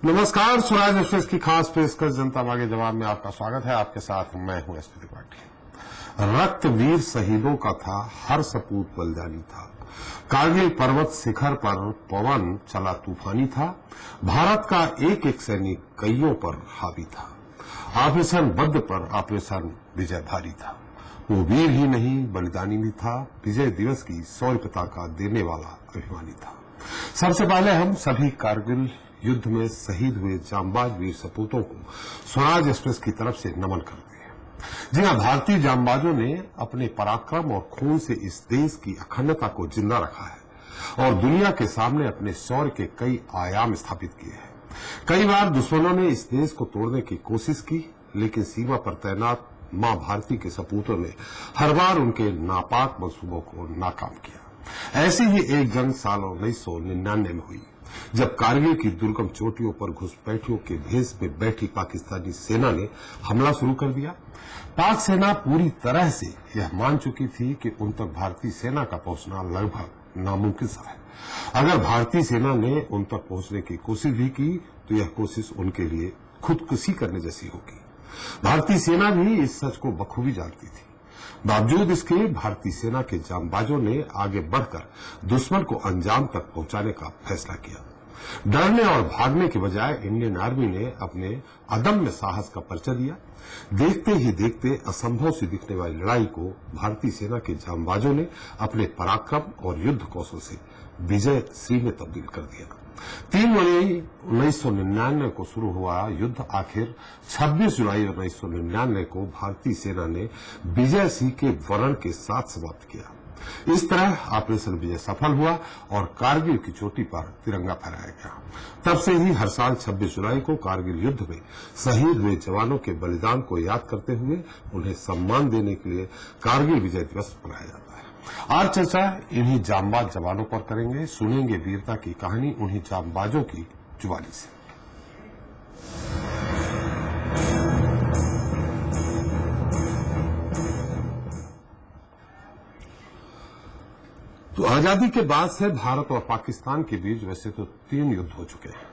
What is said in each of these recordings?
नमस्कार, स्वराज एक्सप्रेस की खास पेशकश जनता मांगे जवाब में आपका स्वागत है। आपके साथ मैं हूं एसपी त्रिपाठी। रक्त वीर शहीदों का था, हर सपूत बलिदानी था। कारगिल पर्वत शिखर पर पवन चला तूफानी था। भारत का एक एक सैनिक कईयों पर हावी था। ऑपरेशन बद्ध पर ऑपरेशन विजय भारी था। वो वीर ही नहीं बलिदानी भी था। विजय दिवस की शौर्य पताका देने वाला अभिमानी था। सबसे पहले हम सभी कारगिल युद्ध में शहीद हुए जांबाज वीर सपूतों को स्वराज एक्सप्रेस की तरफ से नमन करते हैं। जी हां, भारतीय जांबाजों ने अपने पराक्रम और खून से इस देश की अखंडता को जिंदा रखा है और दुनिया के सामने अपने शौर्य के कई आयाम स्थापित किए हैं। कई बार दुश्मनों ने इस देश को तोड़ने की कोशिश की, लेकिन सीमा पर तैनात मां भारती के सपूतों ने हर बार उनके नापाक मंसूबों को नाकाम किया। ऐसी ही एक जंग साल 1999 में हुई, जब कारगिल की दुर्गम चोटियों पर घुसपैठियों के भेष में बैठी पाकिस्तानी सेना ने हमला शुरू कर दिया। पाक सेना पूरी तरह से यह मान चुकी थी कि उन तक भारतीय सेना का पहुंचना लगभग नामुमकिन सा है। अगर भारतीय सेना ने उन तक पहुंचने की कोशिश भी की तो यह कोशिश उनके लिए खुदकुशी करने जैसी होगी। भारतीय सेना भी इस सच को बखूबी जानती थी। बावजूद इसके भारतीय सेना के जांबाजों ने आगे बढ़कर दुश्मन को अंजाम तक पहुंचाने का फैसला किया। डरने और भागने के बजाय इंडियन आर्मी ने अपने अदम्य साहस का परिचय दिया। देखते ही देखते असंभव से दिखने वाली लड़ाई को भारतीय सेना के जांबाजों ने अपने पराक्रम और युद्ध कौशल से विजय श्री में तब्दील कर दिया। 3 मई 1999 को शुरू हुआ युद्ध आखिर 26 जुलाई 1999 को भारतीय सेना ने विजय सिंह के वर्ण के साथ समाप्त किया। इस तरह ऑपरेशन विजय सफल हुआ और कारगिल की चोटी पर तिरंगा फहराया गया। तब से ही हर साल 26 जुलाई को कारगिल युद्ध में शहीद हुए जवानों के बलिदान को याद करते हुए उन्हें सम्मान देने के लिए कारगिल विजय दिवस मनाया जाता है। आज चर्चा इन्हीं जांबाज जवानों पर करेंगे। सुनेंगे वीरता की कहानी उन्हीं जांबाजों की जुबानी से। तो आजादी के बाद से भारत और पाकिस्तान के बीच वैसे तो 3 युद्ध हो चुके हैं।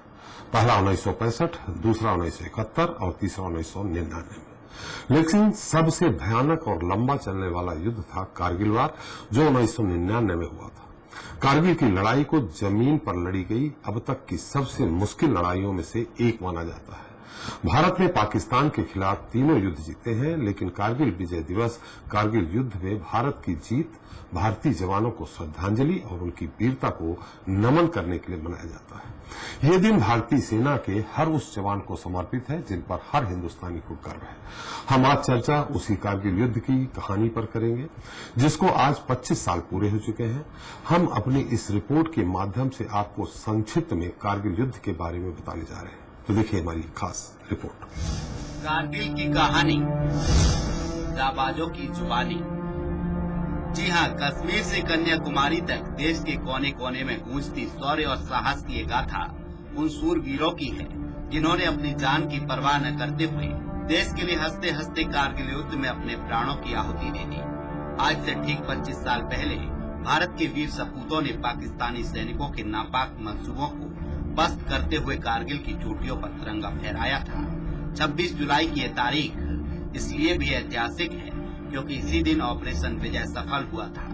पहला 1965, दूसरा 1971 और तीसरा 1999 में। लेकिन सबसे भयानक और लंबा चलने वाला युद्ध था कारगिल वार, जो 1999 में हुआ था। कारगिल की लड़ाई को जमीन पर लड़ी गई अब तक की सबसे मुश्किल लड़ाइयों में से एक माना जाता है। भारत ने पाकिस्तान के खिलाफ तीनों युद्ध जीते हैं, लेकिन कारगिल विजय दिवस कारगिल युद्ध में भारत की जीत भारतीय जवानों को श्रद्धांजलि और उनकी वीरता को नमन करने के लिए मनाया जाता है। ये दिन भारतीय सेना के हर उस जवान को समर्पित है जिन पर हर हिंदुस्तानी को गर्व है। हम आज चर्चा उसी कारगिल युद्ध की कहानी पर करेंगे, जिसको आज 25 साल पूरे हो चुके हैं। हम अपनी इस रिपोर्ट के माध्यम से आपको संक्षिप्त में कारगिल युद्ध के बारे में बताने जा रहे हैं। तो देखिए हमारी खास रिपोर्ट। कारगिल की कहानी, जाबाजों की जुबानी। जी हाँ, कश्मीर से कन्याकुमारी तक देश के कोने कोने में गूंजती शौर्य और साहस की ये गाथा उन सूरवीरों की है जिन्होंने अपनी जान की परवाह न करते हुए देश के लिए हंसते हंसते कारगिल युद्ध में अपने प्राणों की आहुति दे दी। आज से ठीक 25 साल पहले भारत के वीर सपूतों ने पाकिस्तानी सैनिकों के नापाक मंसूबों को पस्त करते हुए कारगिल की चोटियों पर तिरंगा फहराया था। 26 जुलाई की यह तारीख इसलिए भी ऐतिहासिक है क्योंकि इसी दिन ऑपरेशन विजय सफल हुआ था।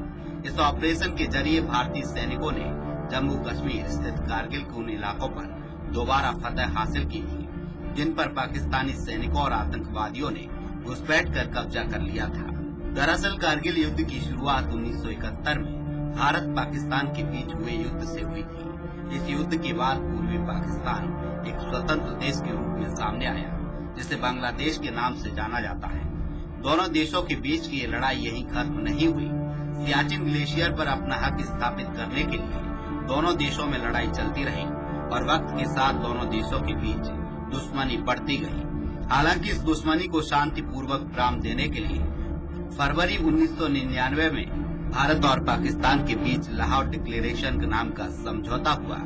इस ऑपरेशन के जरिए भारतीय सैनिकों ने जम्मू कश्मीर स्थित कारगिल के उन इलाकों पर दोबारा फतह हासिल की थी जिन पर पाकिस्तानी सैनिकों और आतंकवादियों ने घुसपैठ कर कब्जा कर लिया था। दरअसल कारगिल युद्ध की शुरुआत 1971 में भारत पाकिस्तान के बीच हुए युद्ध से हुई थी। इस युद्ध के बाद पूर्वी पाकिस्तान एक स्वतंत्र देश के रूप में सामने आया, जिसे बांग्लादेश के नाम से जाना जाता है। दोनों देशों के बीच की ये लड़ाई यहीं खत्म नहीं हुई। सियाचिन ग्लेशियर पर अपना हक स्थापित करने के लिए दोनों देशों में लड़ाई चलती रही और वक्त के साथ दोनों देशों के बीच दुश्मनी बढ़ती गई। हालांकि इस दुश्मनी को शांतिपूर्वक विराम देने के लिए फरवरी 1999 में भारत और पाकिस्तान के बीच लाहौर डिक्लेरेशन नाम का समझौता हुआ,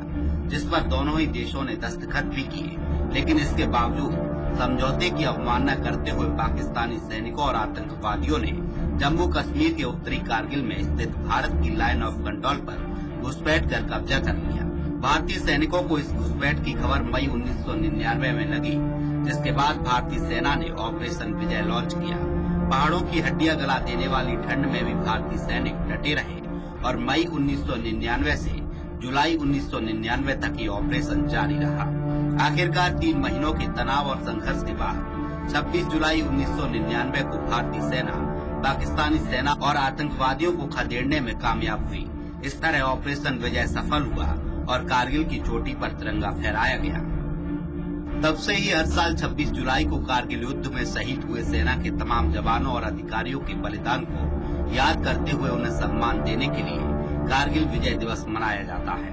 जिस पर दोनों ही देशों ने दस्तखत भी किए। लेकिन इसके बावजूद समझौते की अवमानना करते हुए पाकिस्तानी सैनिकों और आतंकवादियों ने जम्मू कश्मीर के उत्तरी कारगिल में स्थित भारत की लाइन ऑफ कंट्रोल पर घुसपैठ कर कब्जा कर लिया। भारतीय सैनिकों को इस घुसपैठ की खबर मई 1999 में लगी, जिसके बाद भारतीय सेना ने ऑपरेशन विजय लॉन्च किया। पहाड़ों की हड्डियां गला देने वाली ठंड में भी भारतीय सैनिक डटे रहे और मई 1999 से जुलाई 1999 तक ये ऑपरेशन जारी रहा। आखिरकार 3 महीनों के तनाव और संघर्ष के बाद 26 जुलाई 1999 को भारतीय सेना पाकिस्तानी सेना और आतंकवादियों को खदेड़ने में कामयाब हुई। इस तरह ऑपरेशन विजय सफल हुआ और कारगिल की चोटी पर तिरंगा फहराया गया। तब से ही हर साल 26 जुलाई को कारगिल युद्ध में शहीद हुए सेना के तमाम जवानों और अधिकारियों के बलिदान को याद करते हुए उन्हें सम्मान देने के लिए कारगिल विजय दिवस मनाया जाता है।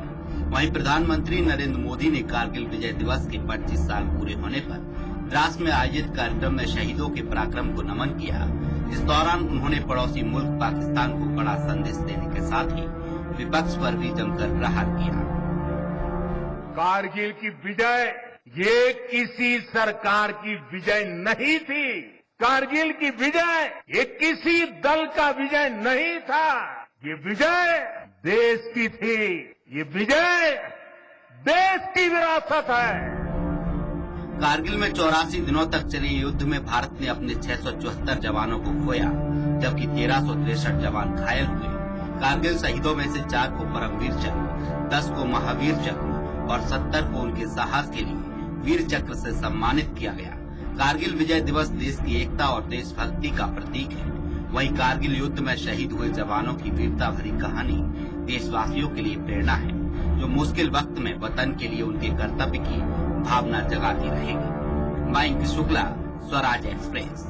वहीं प्रधानमंत्री नरेंद्र मोदी ने कारगिल विजय दिवस के 25 साल पूरे होने पर द्रास में आयोजित कार्यक्रम में शहीदों के पराक्रम को नमन किया। इस दौरान उन्होंने पड़ोसी मुल्क पाकिस्तान को बड़ा संदेश देने के साथ ही विपक्ष पर भी जमकर प्रहार किया। कारगिल की विजय ये किसी सरकार की विजय नहीं थी। कारगिल की विजय ये किसी दल का विजय नहीं था। ये विजय देश की थी। ये विजय देश की विरासत है। कारगिल में 84 दिनों तक चले युद्ध में भारत ने अपने 674 जवानों को खोया, जबकि 1363 जवान घायल हुए। कारगिल शहीदों में से 4 को परमवीर चक्र, 10 को महावीर चक्र और 70 को उनके साहस के लिए वीर चक्र से सम्मानित किया गया। कारगिल विजय दिवस देश की एकता और देशभक्ति का प्रतीक है। वहीं कारगिल युद्ध में शहीद हुए जवानों की वीरता भरी कहानी देशवासियों के लिए प्रेरणा है, जो मुश्किल वक्त में वतन के लिए उनके कर्तव्य की भावना जगाती रहेगी। मयंक शुक्ला, स्वराज एक्सप्रेस।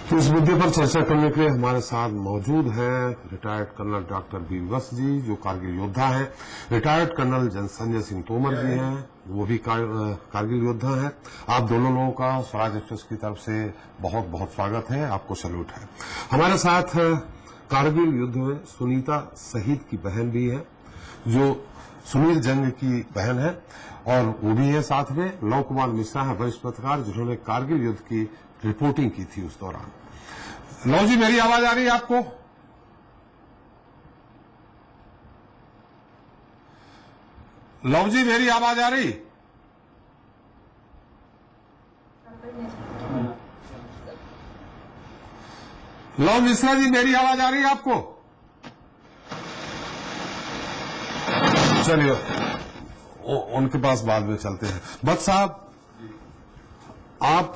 तो इस मुद्दे पर चर्चा करने के लिए हमारे साथ मौजूद हैं रिटायर्ड कर्नल डॉक्टर बी वत्स जी, जो कारगिल योद्धा हैं। रिटायर्ड कर्नल संजय सिंह तोमर जी हैं, वो भी कारगिल योद्धा हैं। आप दोनों लोगों का स्वराज एक्सप्रेस की तरफ से बहुत बहुत स्वागत है, आपको सैल्यूट है। हमारे साथ कारगिल युद्ध में सुनीता शहीद की बहन भी है, जो सुनील जंग की बहन है, और वो भी है साथ में। लव कुमार मिश्रा है वरिष्ठ पत्रकार, जिन्होंने कारगिल युद्ध की रिपोर्टिंग की थी उस दौरान। लव जी, मेरी आवाज आ रही है आपको? लव जी, मेरी आवाज आ रही? लव मिश्रा जी, मेरी आवाज आ रही है आपको? चलिए उनके पास बाद में चलते हैं। बट साहब, आप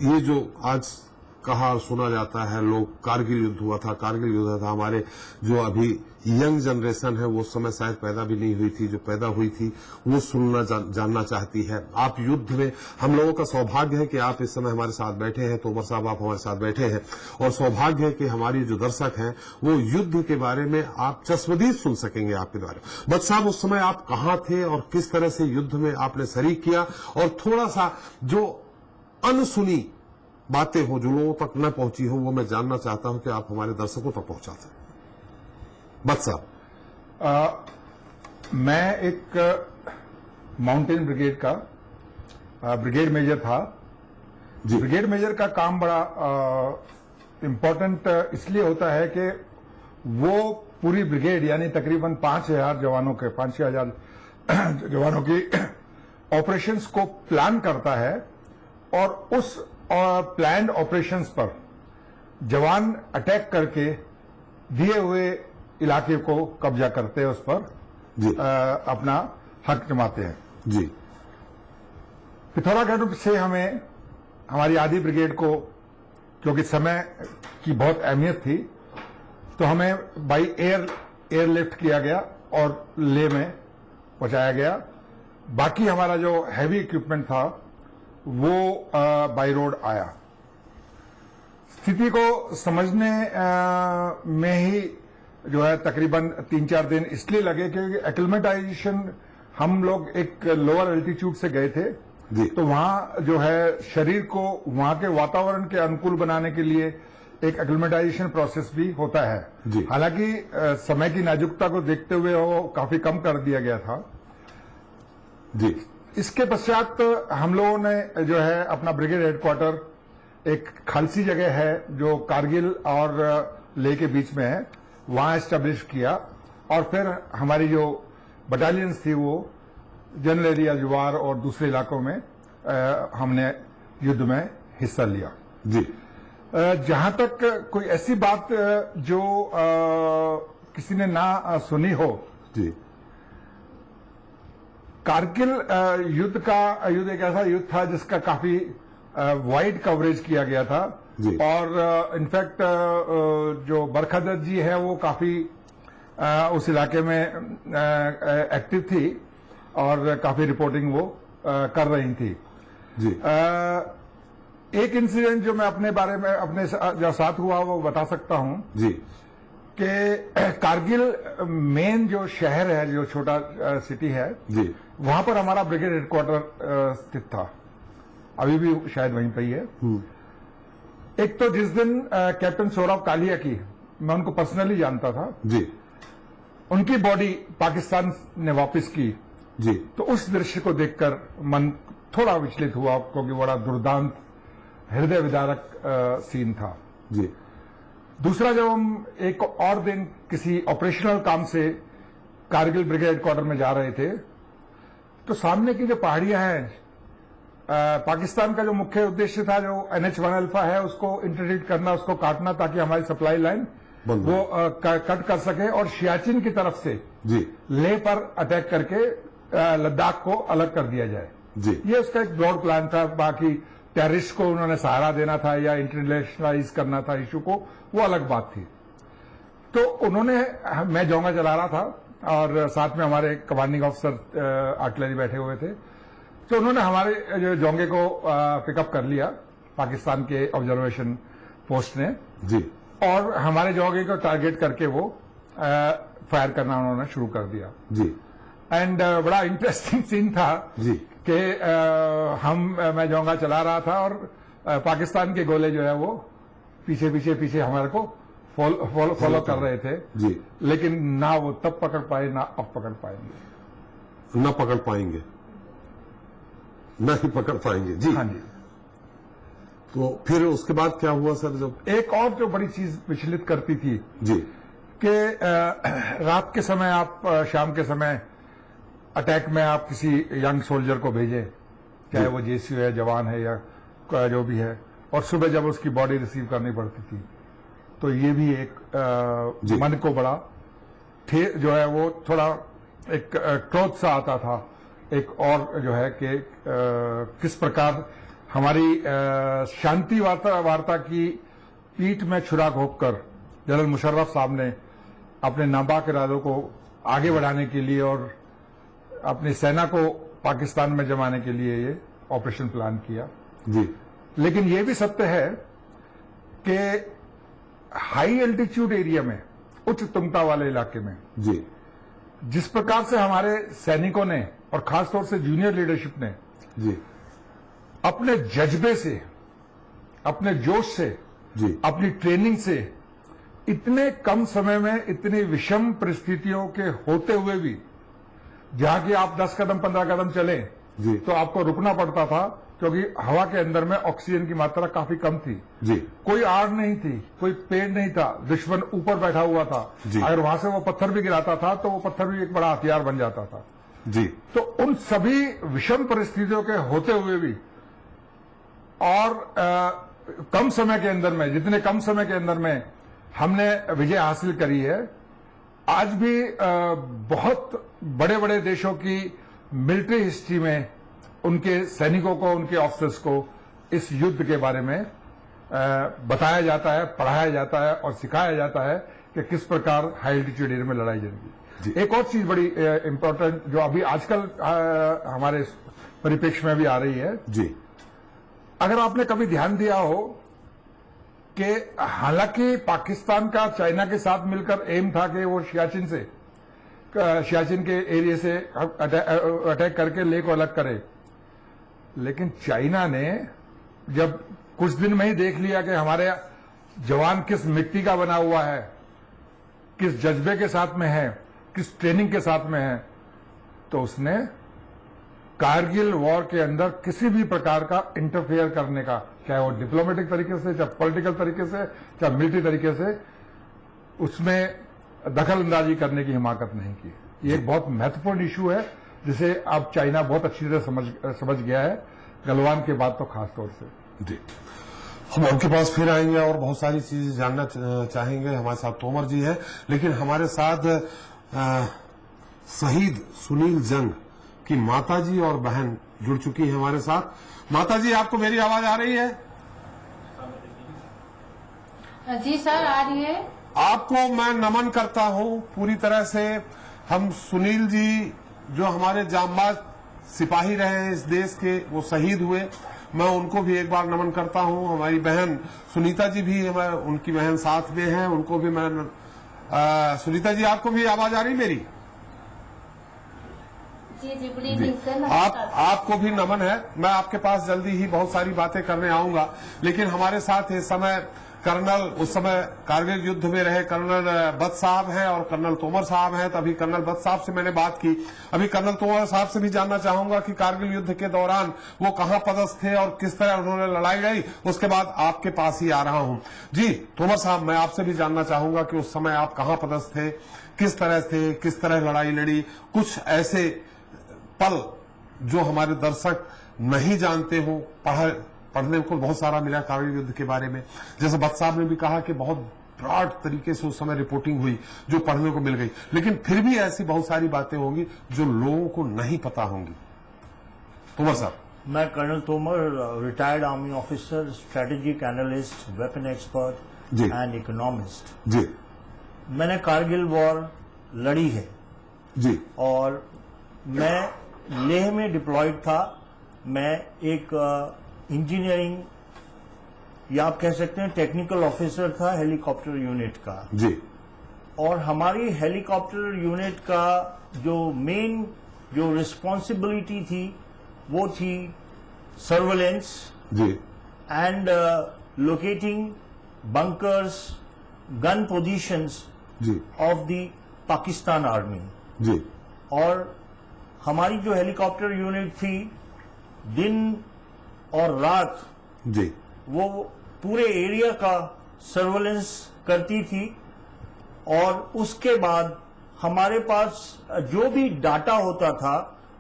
ये जो आज कहा सुना जाता है, लोग कारगिल युद्ध हुआ था, कारगिल युद्ध था, हमारे जो अभी यंग जनरेशन है वो उस समय शायद पैदा भी नहीं हुई थी, जो पैदा हुई थी वो सुनना जानना चाहती है। आप युद्ध में, हम लोगों का सौभाग्य है कि आप इस समय हमारे साथ बैठे हैं, तोमर साहब आप हमारे साथ बैठे हैं, और सौभाग्य है कि हमारी जो दर्शक हैं वो युद्ध के बारे में आप चश्मदीद सुन सकेंगे आपके द्वारा। बट साहब, उस समय आप कहाँ थे और किस तरह से युद्ध में आपने शरीक किया, और थोड़ा सा जो अनसुनी बातें हो, जो लोगों तक न पहुंची हो, वो मैं जानना चाहता हूं कि आप हमारे दर्शकों तक पहुंचा सकें। बस साहब, मैं एक माउंटेन ब्रिगेड का ब्रिगेड मेजर था जी। ब्रिगेड मेजर का काम बड़ा इम्पोर्टेंट इसलिए होता है कि वो पूरी ब्रिगेड यानी तकरीबन 5,000 जवानों के 5,000 जवानों की ऑपरेशंस को प्लान करता है, और उस प्लान्ड ऑपरेशंस पर जवान अटैक करके दिए हुए इलाके को कब्जा करते हैं, उस पर जी। अपना हक जमाते हैं जी। पिथौरागढ़ से हमें हमारी आधी ब्रिगेड को, क्योंकि समय की बहुत अहमियत थी, तो हमें बाई एयरलिफ्ट किया गया और लेह में पहुंचाया गया। बाकी हमारा जो हैवी इक्विपमेंट था वो बाई रोड आया। स्थिति को समझने में ही जो है तकरीबन 3-4 दिन इसलिए लगे क्योंकि एक्लिमेटाइजेशन, हम लोग एक लोअर एल्टीट्यूड से गए थे जी। तो वहां जो है शरीर को वहां के वातावरण के अनुकूल बनाने के लिए एक एक्लिमेटाइजेशन प्रोसेस भी होता है। हालांकि समय की नाजुकता को देखते हुए वो काफी कम कर दिया गया था जी। इसके पश्चात हम लोगों ने जो है अपना ब्रिगेड हेडक्वार्टर एक खालसी जगह है जो कारगिल और लेह के बीच में है, वहां एस्टेब्लिश किया और फिर हमारी जो बटालियंस थी वो जनरल एरिया जवार और दूसरे इलाकों में हमने युद्ध में हिस्सा लिया। जी। जहां तक कोई ऐसी बात जो किसी ने ना सुनी हो, जी। कारगिल युद्ध एक ऐसा युद्ध था जिसका काफी वाइड कवरेज किया गया था। जी। और इनफैक्ट जो बरखदर जी है वो काफी उस इलाके में एक्टिव थी और काफी रिपोर्टिंग वो कर रही थी। जी। एक इंसिडेंट जो मैं अपने बारे में अपने जो साथ हुआ वो बता सकता हूं जी। कि कारगिल मेन जो शहर है, जो छोटा सिटी है, जी। वहां पर हमारा ब्रिगेड हेडक्वार्टर स्थित था, अभी भी शायद वहीं पर ही है। एक तो जिस दिन कैप्टन सौरभ कालिया की, मैं उनको पर्सनली जानता था, जी। उनकी बॉडी पाकिस्तान ने वापस की, जी। तो उस दृश्य को देखकर मन थोड़ा विचलित हुआ, क्योंकि बड़ा दुर्दांत हृदय विदारक सीन था। जी। दूसरा, जब हम एक और दिन किसी ऑपरेशनल काम से कारगिल ब्रिगेड हेडक्वार्टर में जा रहे थे, तो सामने की जो पहाड़ियां हैं, पाकिस्तान का जो मुख्य उद्देश्य था, जो NH-1 अल्फा है, उसको इंटरडिक्ट करना, उसको काटना, ताकि हमारी सप्लाई लाइन बंद वो कट कर सके और सियाचिन की तरफ से जी। लेह पर अटैक करके लद्दाख को अलग कर दिया जाए। जी। ये उसका एक ब्रॉड प्लान था। बाकी टेररिस्ट को उन्होंने सहारा देना था या इंटरनेशनलाइज करना था इशू को, वो अलग बात थी। तो उन्होंने, मैं जोंगा चला रहा था और साथ में हमारे कमांडिंग ऑफिसर आर्टिलरी बैठे हुए थे, तो उन्होंने हमारे जो जोंगे को पिकअप कर लिया पाकिस्तान के ऑब्जर्वेशन पोस्ट ने, जी। और हमारे जोंगे को टारगेट करके वो फायर करना उन्होंने शुरू कर दिया। जी। एंड बड़ा इंटरेस्टिंग सीन था जी। कि मैं जोंगा चला रहा था और पाकिस्तान के गोले जो है वो पीछे हमारे को फॉलो कर रहे थे। जी। लेकिन ना वो तब पकड़ पाए ना अब पकड़ पाएंगे। न पकड़ पाएंगे, न ही पकड़ पाएंगे। जी। हाँ जी। तो फिर उसके बाद क्या हुआ सर? जब एक और जो बड़ी चीज विचलित करती थी जी। कि रात के समय, आप शाम के समय अटैक में आप किसी यंग सोल्जर को भेजें, चाहे वो जेसीओ है, जवान है या जो भी है, और सुबह जब उसकी बॉडी रिसीव करनी पड़ती थी, तो ये भी एक मन को बड़ा जो है वो थोड़ा एक क्रोध सा आता था। एक और जो है कि किस प्रकार हमारी शांति वार्ता की पीठ में छुरा घोंपकर जनरल मुशर्रफ साहब ने अपने नापाक इरादों को आगे बढ़ाने के लिए और अपनी सेना को पाकिस्तान में जमाने के लिए ये ऑपरेशन प्लान किया। जी। लेकिन ये भी सत्य है कि हाई एल्टीट्यूड एरिया में, उच्च तुंगता वाले इलाके में, जी। जिस प्रकार से हमारे सैनिकों ने और खासतौर से जूनियर लीडरशिप ने जी। अपने जज्बे से, अपने जोश से, जी। अपनी ट्रेनिंग से इतने कम समय में इतनी विषम परिस्थितियों के होते हुए भी, जहां की आप 10 कदम 15 कदम चले जी। तो आपको रुकना पड़ता था, क्योंकि हवा के अंदर में ऑक्सीजन की मात्रा काफी कम थी। जी। कोई आड़ नहीं थी, कोई पेड़ नहीं था, दुश्मन ऊपर बैठा हुआ था। जी। अगर वहां से वो पत्थर भी गिराता था तो वो पत्थर भी एक बड़ा हथियार बन जाता था। जी। तो उन सभी विषम परिस्थितियों के होते हुए भी और कम समय के अंदर में, जितने कम समय के अंदर में हमने विजय हासिल करी है, आज भी बहुत बड़े बड़े देशों की मिलिट्री हिस्ट्री में उनके सैनिकों को, उनके ऑफिसर्स को इस युद्ध के बारे में बताया जाता है, पढ़ाया जाता है और सिखाया जाता है कि किस प्रकार हाई एल्टीट्यूड एरिया में लड़ाई जाएगी। एक और चीज बड़ी इंपॉर्टेंट जो अभी आजकल हमारे परिप्रेक्ष्य में भी आ रही है, जी। अगर आपने कभी ध्यान दिया हो कि हालांकि पाकिस्तान का चाइना के साथ मिलकर एम था कि वो सियाचिन के एरिया से अटैक करके लेह को अलग करे, लेकिन चाइना ने जब कुछ दिन में ही देख लिया कि हमारे जवान किस मिट्टी का बना हुआ है, किस जज्बे के साथ में है, किस ट्रेनिंग के साथ में है, तो उसने कारगिल वॉर के अंदर किसी भी प्रकार का इंटरफेयर करने का, चाहे वो डिप्लोमेटिक तरीके से, चाहे पॉलिटिकल तरीके से, चाहे मिलिट्री तरीके से, उसमें दखल अंदाजी करने की हिमाकत नहीं की। ये एक बहुत महत्वपूर्ण इशू है जिसे अब चाइना बहुत अच्छी तरह समझ गया है, गलवान के बाद तो खास तौर से। जी, हम आपके पास फिर आएंगे और बहुत सारी चीजें जानना चाहेंगे। हमारे साथ तोमर जी हैं, लेकिन हमारे साथ शहीद सुनील जंग की माताजी और बहन जुड़ चुकी है हमारे साथ। माताजी, आपको मेरी आवाज आ रही है? जी सर, आ रही है। आपको मैं नमन करता हूं पूरी तरह से। हम सुनील जी जो हमारे जांबाज सिपाही रहे हैं इस देश के, वो शहीद हुए, मैं उनको भी एक बार नमन करता हूं। हमारी बहन सुनीता जी भी, उनकी बहन साथ में है, उनको भी मैं सुनीता जी, आपको भी आवाज आ रही मेरी? जी जी, गुड इवनिंग सर। आपको भी नमन है। मैं आपके पास जल्दी ही बहुत सारी बातें करने आऊंगा, लेकिन हमारे साथ इस समय कर्नल, उस समय कारगिल युद्ध में रहे कर्नल बत्त साहब हैं और कर्नल तोमर साहब हैं। तभी कर्नल बत्त साहब से मैंने बात की। अभी कर्नल तोमर साहब से भी जानना चाहूंगा कि कारगिल युद्ध के दौरान वो कहां पदस्थ थे और किस तरह उन्होंने लड़ाई लड़ी। उसके बाद आपके पास ही आ रहा हूं। जी तोमर साहब, मैं आपसे भी जानना चाहूंगा कि उस समय आप कहां पदस्थ थे, किस तरह थे, किस तरह लड़ाई लड़ी, कुछ ऐसे पल जो हमारे दर्शक नहीं जानते हो। पढ़ने को बहुत सारा मिला कारगिल युद्ध के बारे में। जैसे बत्त साहब ने भी कहा कि बहुत ब्रॉड तरीके से उस समय रिपोर्टिंग हुई जो पढ़ने को मिल गई, लेकिन फिर भी ऐसी बहुत सारी बातें होंगी जो लोगों को नहीं पता होंगी। तोमर साहब। मैं colonel Tomar, retired army officer, strategic analyst, weapon expert जी। And economist. जी मैंने कारगिल वॉर लड़ी है जी और मैं लेह में डिप्लॉयड था। मैं एक इंजीनियरिंग या आप कह सकते हैं टेक्निकल ऑफिसर था हेलीकॉप्टर यूनिट का। जी और हमारी हेलीकॉप्टर यूनिट का जो मेन जो रिस्पॉन्सिबिलिटी थी वो थी सर्वेलेंस जी and locating bunkers, gun positions जी ऑफ द पाकिस्तान आर्मी। जी और हमारी जो हेलीकॉप्टर यूनिट थी दिन और रात जी वो पूरे एरिया का सर्वेलेंस करती थी। और उसके बाद हमारे पास जो भी डाटा होता था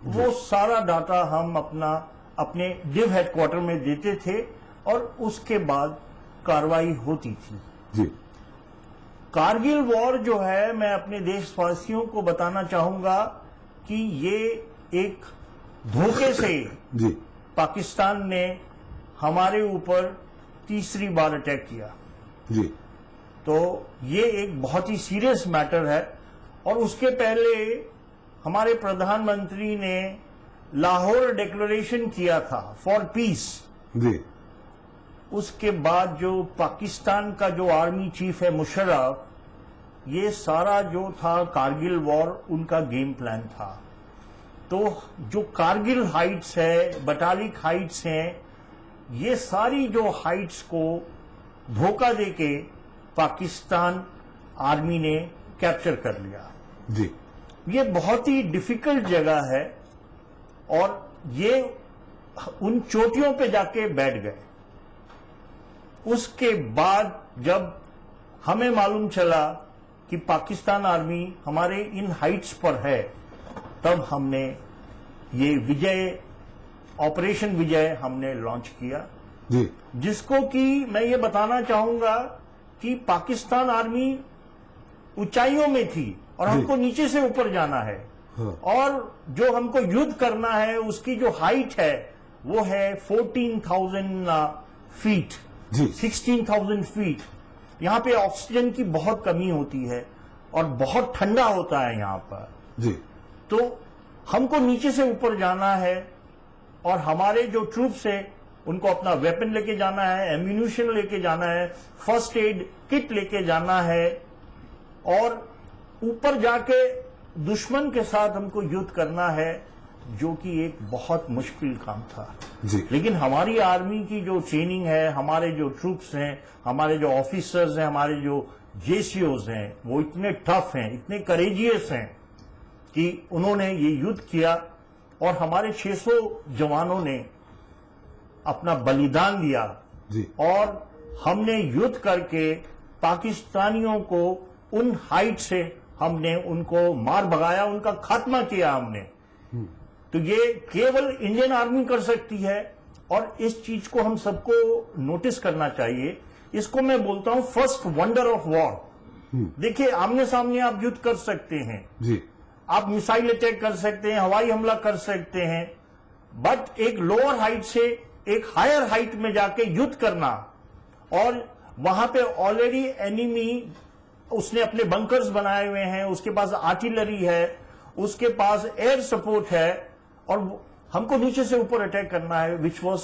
वो सारा डाटा हम अपने डिव हेडक्वार्टर में देते थे और उसके बाद कार्रवाई होती थी। जी कारगिल वॉर जो है, मैं अपने देशवासियों को बताना चाहूंगा कि ये एक धोखे से जी पाकिस्तान ने हमारे ऊपर तीसरी बार अटैक किया। जी तो ये एक बहुत ही सीरियस मैटर है। और उसके पहले हमारे प्रधानमंत्री ने लाहौर डिक्लेरेशन किया था फॉर पीस। जी उसके बाद जो पाकिस्तान का जो आर्मी चीफ है मुशर्रफ, ये सारा जो था कारगिल वॉर उनका गेम प्लान था। तो जो कारगिल हाइट्स है, बटालिक हाइट्स हैं, ये सारी जो हाइट्स को धोखा देके पाकिस्तान आर्मी ने कैप्चर कर लिया। जी ये बहुत ही डिफिकल्ट जगह है और ये उन चोटियों पे जाके बैठ गए। उसके बाद जब हमें मालूम चला कि पाकिस्तान आर्मी हमारे इन हाइट्स पर है, तब हमने ये विजय, ऑपरेशन विजय हमने लॉन्च किया। जी जिसको कि मैं ये बताना चाहूंगा कि पाकिस्तान आर्मी ऊंचाइयों में थी और हमको नीचे से ऊपर जाना है। हाँ। और जो हमको युद्ध करना है उसकी जो हाइट है वो है 14,000 फीट, जी 16,000 फीट। यहाँ पे ऑक्सीजन की बहुत कमी होती है और बहुत ठंडा होता है यहाँ पर। जी तो हमको नीचे से ऊपर जाना है और हमारे जो ट्रूप्स है उनको अपना वेपन लेके जाना है, एम्यूनिशन लेके जाना है, फर्स्ट एड किट लेके जाना है और ऊपर जाके दुश्मन के साथ हमको युद्ध करना है, जो कि एक बहुत मुश्किल काम था। जी लेकिन हमारी आर्मी की जो ट्रेनिंग है, हमारे जो ट्रूप्स हैं, हमारे जो ऑफिसर्स हैं, हमारे जो जेसीओज हैं, वो इतने टफ हैं, इतने करेजियस हैं कि उन्होंने ये युद्ध किया और हमारे 600 जवानों ने अपना बलिदान दिया। जी और हमने युद्ध करके पाकिस्तानियों को उन हाइट से हमने उनको मार भगाया, उनका खात्मा किया हमने। तो ये केवल इंडियन आर्मी कर सकती है और इस चीज को हम सबको नोटिस करना चाहिए। इसको मैं बोलता हूं फर्स्ट वंडर ऑफ वॉर। देखिए, आमने सामने आप युद्ध कर सकते हैं जी, आप मिसाइल अटैक कर सकते हैं, हवाई हमला कर सकते हैं, बट एक लोअर हाइट से एक हायर हाइट में जाके युद्ध करना, और वहां पे ऑलरेडी एनिमी उसने अपने बंकर्स बनाए हुए हैं, उसके पास आर्टिलरी है, उसके पास एयर सपोर्ट है, और हमको नीचे से ऊपर अटैक करना है, विच वॉज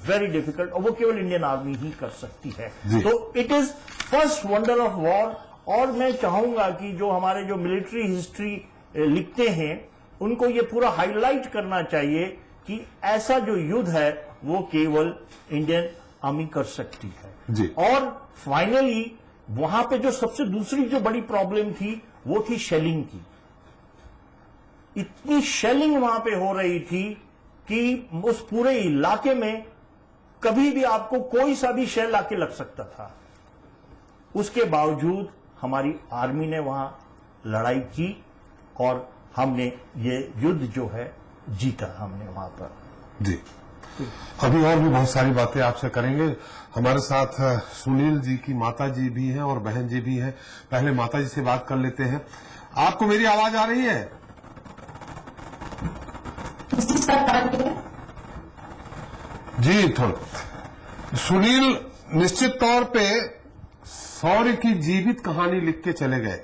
वेरी डिफिकल्ट, और वो केवल इंडियन आर्मी ही कर सकती है। तो it is first wonder of war. और मैं चाहूंगा कि जो हमारे जो मिलिट्री हिस्ट्री लिखते हैं उनको ये पूरा हाईलाइट करना चाहिए कि ऐसा जो युद्ध है वो केवल इंडियन आर्मी कर सकती है जी। और फाइनली वहां पे जो सबसे दूसरी जो बड़ी प्रॉब्लम थी वो थी शेलिंग की। इतनी शेलिंग वहां पे हो रही थी कि उस पूरे इलाके में कभी भी आपको कोई सा भी शेल आके लग सकता था। उसके बावजूद हमारी आर्मी ने वहां लड़ाई की और हमने ये युद्ध जो है जीता हमने वहां पर। जी, अभी और भी बहुत सारी बातें आपसे करेंगे। हमारे साथ सुनील जी की माता जी भी हैं और बहन जी भी हैं। पहले माता जी से बात कर लेते हैं। आपको मेरी आवाज आ रही है? जी, थोड़ा। सुनील निश्चित तौर पे शौर्य की जीवित कहानी लिख के चले गए,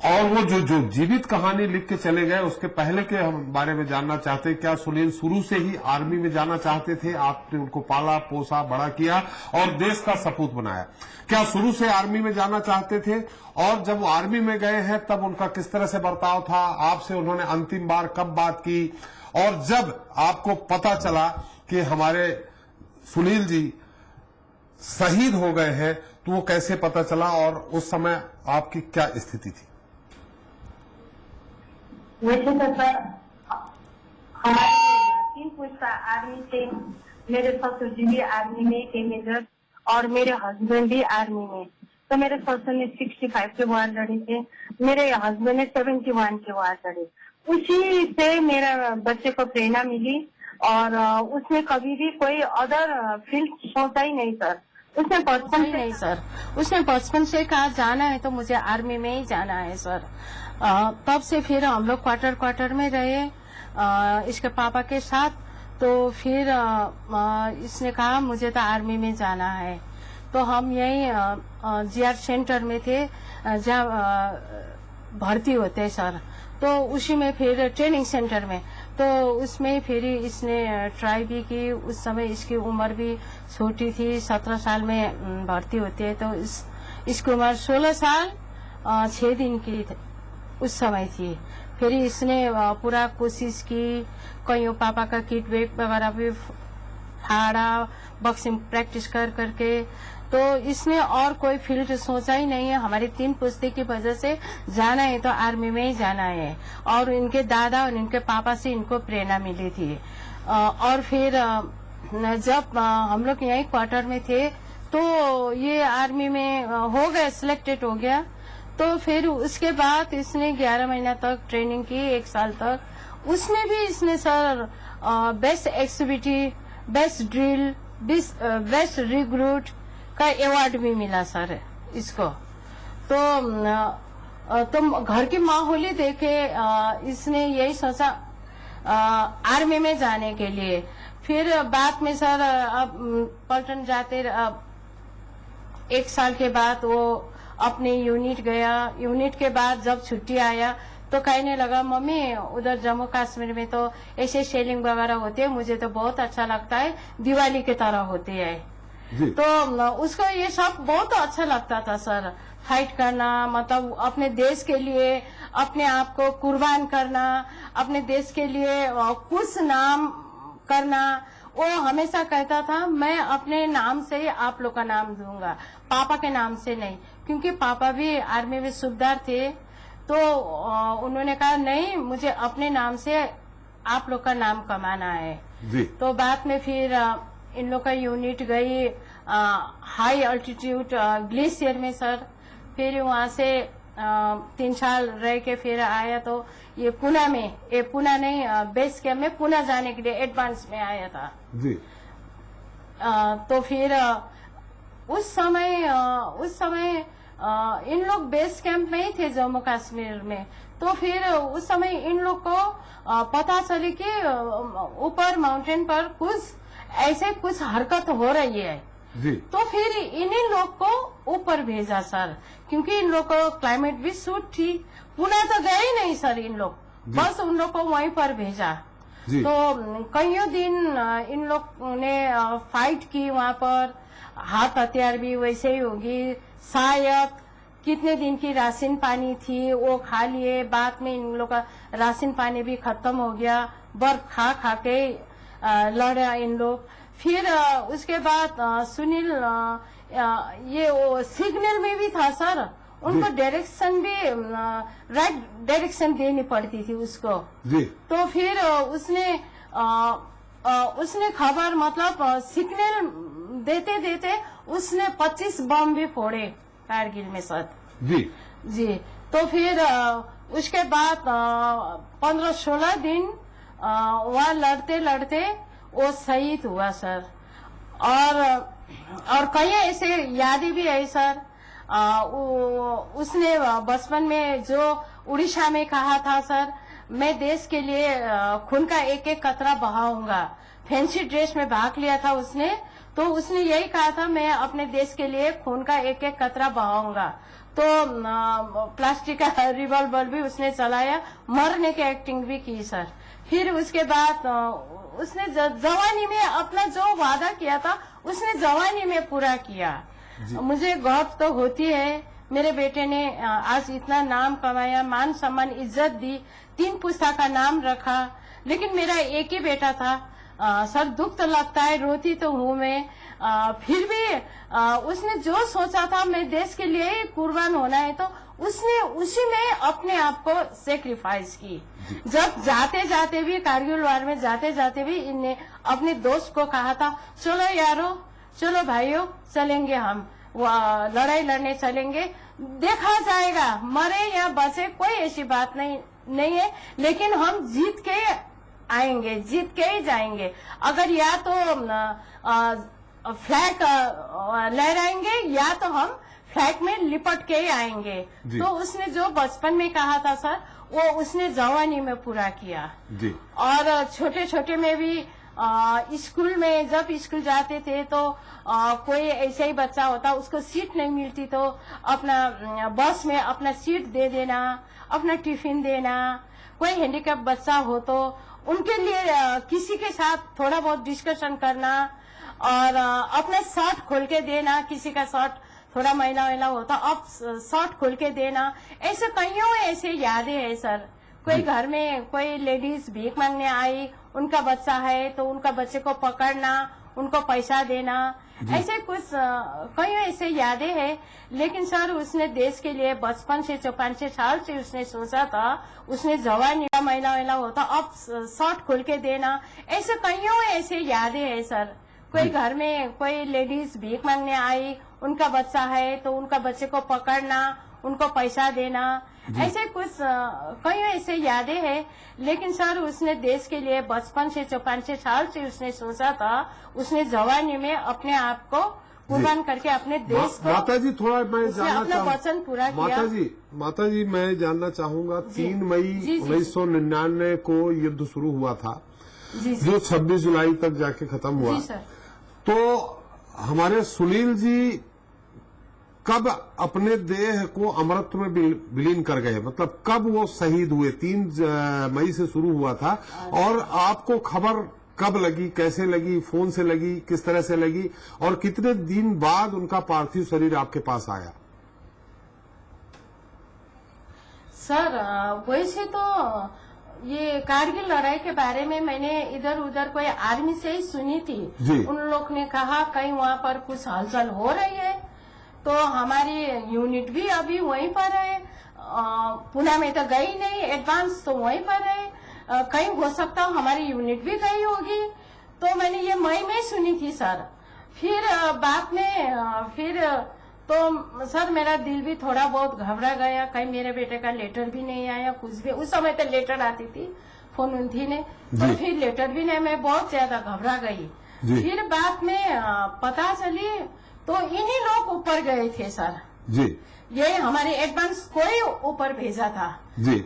और वो जो जीवित कहानी लिख के चले गए उसके पहले के हम बारे में जानना चाहते हैं। क्या सुनील शुरू से ही आर्मी में जाना चाहते थे? आपने उनको पाला पोसा बड़ा किया और देश का सपूत बनाया। क्या शुरू से आर्मी में जाना चाहते थे? और जब वो आर्मी में गए हैं तब उनका किस तरह से बर्ताव था? आपसे उन्होंने अंतिम बार कब बात की? और जब आपको पता चला कि हमारे सुनील जी शहीद हो गए हैं तो वो कैसे पता चला और उस समय आपकी क्या स्थिति थी? वैसे तो सर हमारे 3 पुरुष आर्मी थे। मेरे ससुर जी भी आर्मी में थे मेजर, और मेरे हस्बैंड भी आर्मी में। तो मेरे ससुर ने 65 के वार लड़े थे, मेरे हस्बैंड ने 71 के वार लड़े। उसी से मेरा बच्चे को प्रेरणा मिली, और उसने कभी भी कोई अदर फील्ड सोचा ही नहीं सर। उसने बचपन से नहीं सर, उसने बचपन से कहा जाना है तो मुझे आर्मी में ही जाना है सर। तब से फिर हम लोग क्वार्टर में रहे इसके पापा के साथ। तो फिर इसने कहा मुझे तो आर्मी में जाना है। तो हम यही जीआर सेंटर में थे जहाँ भर्ती होते हैं सर। तो उसी में फिर ट्रेनिंग सेंटर में, तो उसमें फिर इसने ट्राई भी की। उस समय इसकी उम्र भी छोटी थी, 17 साल में भर्ती होती है। तो इसकी उम्र 16 साल 6 दिन की उस समय थी। फिर इसने पूरा कोशिश की, कहीं पापा का किट वेट वगैरह भी फाड़ा, बॉक्सिंग प्रैक्टिस कर करके। तो इसने और कोई फील्ड सोचा ही नहीं है। हमारी 3 पुश्ते की वजह से जाना है तो आर्मी में ही जाना है, और इनके दादा और इनके पापा से इनको प्रेरणा मिली थी। और फिर जब हम लोग यही क्वार्टर में थे तो ये आर्मी में हो गया, सिलेक्टेड हो गया। तो फिर उसके बाद इसने 11 महीना तक ट्रेनिंग की, 1 साल तक। उसमें भी इसने sir best activity, best drill, best recruit का अवार्ड भी मिला सर इसको। तो घर की माहौल ही देखे इसने यही सोचा आर्मी में जाने के लिए। फिर बाद में सर अब पलटन जाते 1 साल के बाद वो अपने यूनिट गया। यूनिट के बाद जब छुट्टी आया तो कहने लगा मम्मी उधर जम्मू कश्मीर में तो ऐसे शेलिंग वगैरह होती है, मुझे तो बहुत अच्छा लगता है, दिवाली की तरह होती है। तो उसको ये सब बहुत अच्छा लगता था सर, फाइट करना, मतलब अपने देश के लिए अपने आप को कुर्बान करना, अपने देश के लिए कुछ नाम करना। वो हमेशा कहता था मैं अपने नाम से ही आप लोग का नाम दूंगा, पापा के नाम से नहीं, क्योंकि पापा भी आर्मी में सूबेदार थे। तो उन्होंने कहा नहीं, मुझे अपने नाम से आप लोग का नाम कमाना है जी। तो बाद में फिर इन लोग का यूनिट गई हाई अल्टीट्यूड ग्लेशियर में सर। फिर वहां से 3 साल रह के फिर आया तो ये पुणे में, ये पुणे नहीं बेस कैंप में पुणे जाने के लिए एडवांस में आया था जी। तो फिर उस समय इन लोग बेस कैंप में ही थे जम्मू कश्मीर में। तो फिर उस समय इन लोग को पता चली कि ऊपर माउंटेन पर कुछ हरकत हो रही है जी। तो फिर इन्हीं लोग को ऊपर भेजा सर, क्योंकि इन लोग को क्लाइमेट भी सूट थी। पुणे तो गए ही नहीं सर इन लोग, बस उन लोग को वहीं पर भेजा। जी। तो कईयों दिन इन लोग ने फाइट की वहाँ पर, हाथ हथियार भी वैसे ही होगी। शायद कितने दिन की राशन पानी थी वो खा लिए, बाद में इन लोग का राशन पानी भी खत्म हो गया, बर्फ खा खा के लड़ा इन लोग। फिर उसके बाद सुनील ये वो सिग्नल में भी था सर, उनको डायरेक्शन भी राइट डायरेक्शन देनी पड़ती थी उसको जी। तो फिर उसने खबर मतलब सिग्नल देते देते उसने 25 बम भी फोड़े कारगिल में सर जी। जी। तो फिर उसके बाद 15-16 दिन वहाँ लड़ते लड़ते वो शहीद हुआ सर। और कई ऐसे यादें भी है सर। उसने बचपन में जो उड़ीसा में कहा था सर, मैं देश के लिए खून का एक एक कतरा बहाऊंगा। फैंसी ड्रेस में भाग लिया था उसने, तो उसने यही कहा था मैं अपने देश के लिए खून का एक एक कतरा बहाऊंगा। तो प्लास्टिक का रिवॉल्वर भी उसने चलाया, मरने की एक्टिंग भी की सर। फिर उसके बाद उसने जवानी में अपना जो वादा किया था उसने जवानी में पूरा किया। मुझे गर्व तो होती है, मेरे बेटे ने आज इतना नाम कमाया, मान सम्मान इज्जत दी, 3 पुस्ता का नाम रखा। लेकिन मेरा एक ही बेटा था सर, दुख तो लगता है, रोती तो हूँ मैं। फिर भी उसने जो सोचा था मैं देश के लिए ही कुर्बान होना है, तो उसने उसी में अपने आप को सेक्रीफाइस की। जब जाते जाते भी कारगिल वार में जाते जाते भी इनने अपने दोस्त को कहा था, चलो यारो, चलो भाइयों, चलेंगे हम लड़ाई लड़ने चलेंगे, देखा जाएगा मरे या बचे कोई ऐसी बात नहीं है, लेकिन हम जीत के आएंगे, जीत के ही जाएंगे। अगर या तो फ्लैग लहराएंगे या तो हम फ्लैग में लिपट के ही आएंगे। तो उसने जो बचपन में कहा था सर, वो उसने जवानी में पूरा किया जी। और छोटे छोटे में भी स्कूल में जब स्कूल जाते थे तो कोई ऐसा ही बच्चा होता, उसको सीट नहीं मिलती तो अपना बस में अपना सीट दे देना, अपना टिफिन देना। कोई हैंडीकैप बच्चा हो तो उनके लिए किसी के साथ थोड़ा बहुत डिस्कशन करना और अपना शर्ट खोल के देना, किसी का शर्ट थोड़ा मैला होता अब शर्ट खोल के देना। ऐसे कईयों ऐसे यादें है सर। कोई घर में कोई लेडीज भीख मांगने आई, उनका बच्चा है तो उनका बच्चे को पकड़ना, उनको पैसा देना, ऐसे कुछ कई ऐसे यादें हैं। लेकिन सर उसने देश के लिए बचपन से 5-6 साल से उसने सोचा था, उसने जवानी मैला होता अब शर्ट खोल के देना। ऐसे कईयों ऐसे यादें है सर। कोई घर में कोई लेडीज भीख मांगने आई, उनका बच्चा है तो उनका बच्चे को पकड़ना, उनको पैसा देना, ऐसे कुछ कई ऐसे यादें हैं। लेकिन सर उसने देश के लिए बचपन से 5-6 साल से उसने सोचा था, उसने जवानी में अपने आप को कुर्बान करके अपने देश को माता जी थोड़ा मैं जानना अपना वचन पूरा किया। माता जी मैं जानना चाहूंगा, 3 मई 1999 को युद्ध शुरू हुआ था जो 26 जुलाई तक जाके खत्म हुआ। जी सर। तो हमारे सुनील जी कब अपने देह को अमृत में विलीन कर गए, मतलब कब वो शहीद हुए? 3 मई से शुरू हुआ था और आपको खबर कब लगी, कैसे लगी, फोन से लगी, किस तरह से लगी और कितने दिन बाद उनका पार्थिव शरीर आपके पास आया? सर वैसे तो ये कारगिल लड़ाई के बारे में मैंने इधर उधर कोई आर्मी से ही सुनी थी। उन लोग ने कहा कहीं वहाँ पर कुछ हलचल हो रही है, तो हमारी यूनिट भी अभी वहीं पर है। पुणे में तो गई नहीं, एडवांस तो वहीं पर है। कहीं हो सकता हमारी यूनिट भी गई होगी, तो मैंने ये मई में सुनी थी सर। फिर बाद में फिर तो सर मेरा दिल भी थोड़ा बहुत घबरा गया, कहीं मेरे बेटे का लेटर भी नहीं आया, कुछ भी। उस समय तो लेटर आती थी, फोन उन थी ने, तो फिर लेटर भी नहीं, मैं बहुत ज्यादा घबरा गई। फिर बाद में पता चली तो इन्हीं लोग ऊपर गए थे सर जी। ये हमारे एडवांस कोई ऊपर भेजा था जी।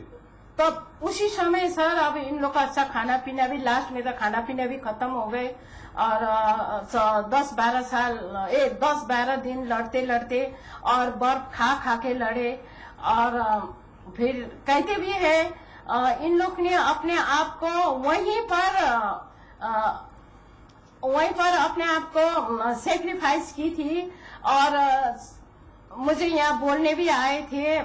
तो उसी समय सर अब इन लोग का अच्छा खाना पीना भी, लास्ट में तो खाना पीना भी खत्म हो गए और 10-12 दिन लड़ते लड़ते और बर्फ खा खा के लड़े। और फिर कहते भी है इन लोग ने अपने आप को वहीं पर अपने आप को सेक्रीफाइस की थी। और मुझे यहाँ बोलने भी आए थे,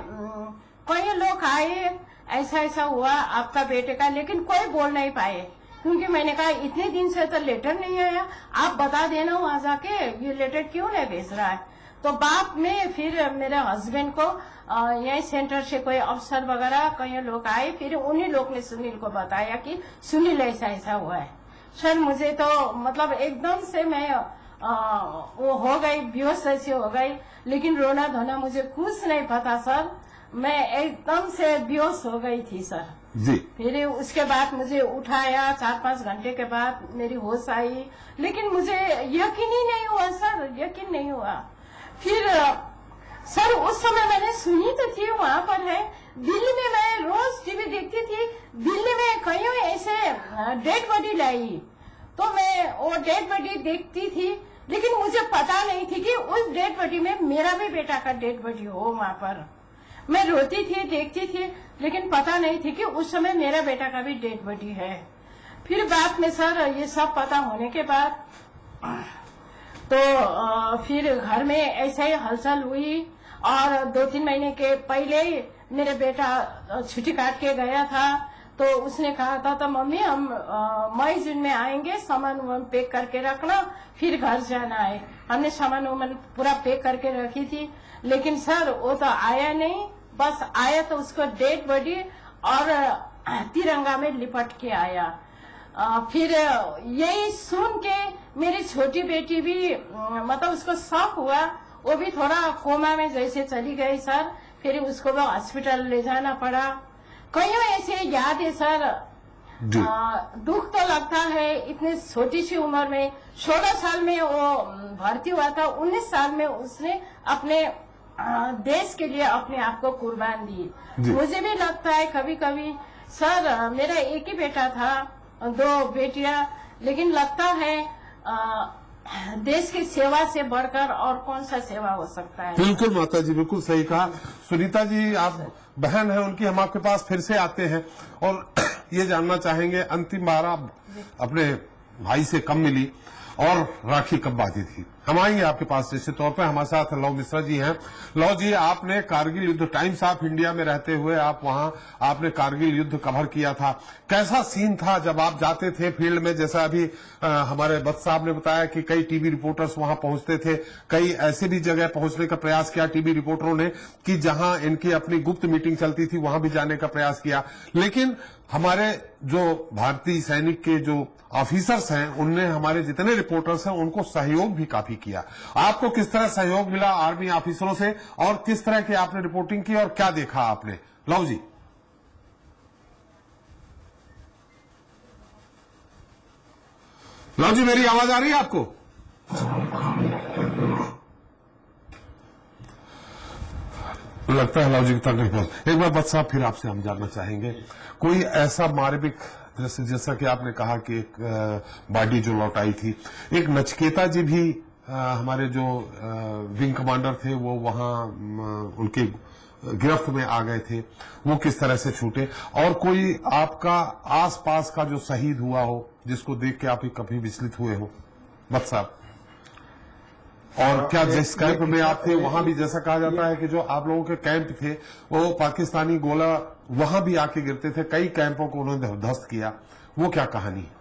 कई लोग आए, ऐसा ऐसा हुआ आपका बेटे का, लेकिन कोई बोल नहीं पाए क्योंकि मैंने कहा इतने दिन से तो लेटर नहीं आया, आप बता देना वहां जाके ये लेटर क्यों नहीं भेज रहा है। तो बाद में फिर मेरे हस्बैंड को यही सेंटर से कोई अफसर वगैरह कई लोग आए, फिर उन्हीं लोग ने सुनील को बताया कि सुनील ऐसा ऐसा हुआ है। सर मुझे तो मतलब एकदम से मैं वो हो गई, बेहोश ऐसी हो गई, लेकिन रोना धोना मुझे कुछ नहीं पता सर, मैं एकदम से बेहोश हो गई थी सर जी। फिर उसके बाद मुझे उठाया, 4-5 घंटे के बाद मेरी होश आई, लेकिन मुझे यकीन ही नहीं हुआ सर, यकीन नहीं हुआ। फिर सर उस समय मैंने सुनी तो थी वहाँ पर है दिल्ली में, मैं रोज टीवी देखती थी, दिल्ली में कहीं ऐसे डेड बॉडी लाई, तो मैं वो डेड बॉडी देखती थी, लेकिन मुझे पता नहीं थी कि उस डेड बॉडी में मेरा भी बेटा का डेड बॉडी हो वहाँ पर। मैं रोती थी, देखती थी, लेकिन पता नहीं थी कि उस समय मेरा बेटा का भी डेड बॉडी है। फिर बाद में सर ये सब पता होने के बाद तो फिर घर में ऐसे ही हलचल हुई और 2-3 महीने के पहले ही मेरे बेटा छुट्टी काट के गया था, तो उसने कहा था तो मम्मी हम मई जून में आएंगे, सामान वामान पैक करके रखना, फिर घर जाना है। हमने सामान वामान पूरा पैक करके रखी थी, लेकिन सर वो तो आया नहीं, बस आया तो उसको डेड बॉडी और तिरंगा में लिपट के आया। फिर यही सुन के मेरी छोटी बेटी भी मतलब उसको शौक हुआ, वो भी थोड़ा कोमा में जैसे चली गई सर, फिर उसको भी हॉस्पिटल ले जाना पड़ा। कईयों ऐसे याद है सर, दुख तो लगता है, इतनी छोटी सी उम्र में 16 साल में वो भर्ती हुआ था, 19 साल में उसने अपने देश के लिए अपने आप को कुर्बान दी। मुझे भी लगता है कभी कभी सर, मेरा एक ही बेटा था, 2 बेटियां, लेकिन लगता है देश की सेवा से बढ़कर और कौन सा सेवा हो सकता है। बिल्कुल माता जी, बिल्कुल सही कहा। सुनीता जी आप बहन है उनकी, हम आपके पास फिर से आते हैं और ये जानना चाहेंगे अंतिम बार आप अपने भाई से कब मिली और राखी कब बांधी थी। हम आएंगे आपके पास। निश्चित तौर पर हमारे साथ लव मिश्रा जी हैं। लव जी, आपने कारगिल युद्ध, टाइम्स ऑफ इंडिया में रहते हुए आप वहां आपने कारगिल युद्ध कवर किया था। कैसा सीन था जब आप जाते थे फील्ड में? जैसा अभी हमारे बत्स साहब ने बताया कि कई टीवी रिपोर्टर्स वहां पहुंचते थे, कई ऐसे भी जगह पहुंचने का प्रयास किया टीवी रिपोर्टरों ने कि जहां इनकी अपनी गुप्त मीटिंग चलती थी, वहां भी जाने का प्रयास किया, लेकिन हमारे जो भारतीय सैनिक के जो ऑफिसर्स हैं, उनने हमारे जितने रिपोर्टर्स हैं उनको सहयोग भी काफी किया। आपको किस तरह सहयोग मिला आर्मी ऑफिसरों से और किस तरह की आपने रिपोर्टिंग की और क्या देखा आपने? लव जी। लव जी, मेरी आवाज आ रही है आपको? लगता है लव जी तक नहीं पहुंच। एक बार बस साहब फिर आपसे हम जानना चाहेंगे, कोई ऐसा मानविक, जैसा कि आपने कहा कि एक बॉडी जो लौटाई थी, एक नचिकेता जी भी हमारे जो विंग कमांडर थे वो वहां उनके गिरफ्त में आ गए थे, वो किस तरह से छूटे? और कोई आपका आसपास का जो शहीद हुआ हो जिसको देख के आप कभी विचलित हुए हो बस साहब? और क्या जिस कैंप में आप थे वहां भी जैसा कहा जाता है कि जो आप लोगों के कैंप थे वो पाकिस्तानी गोला वहां भी आके गिरते थे, कई कैंपों को उन्होंने ध्वस्त किया, वो क्या कहानी है?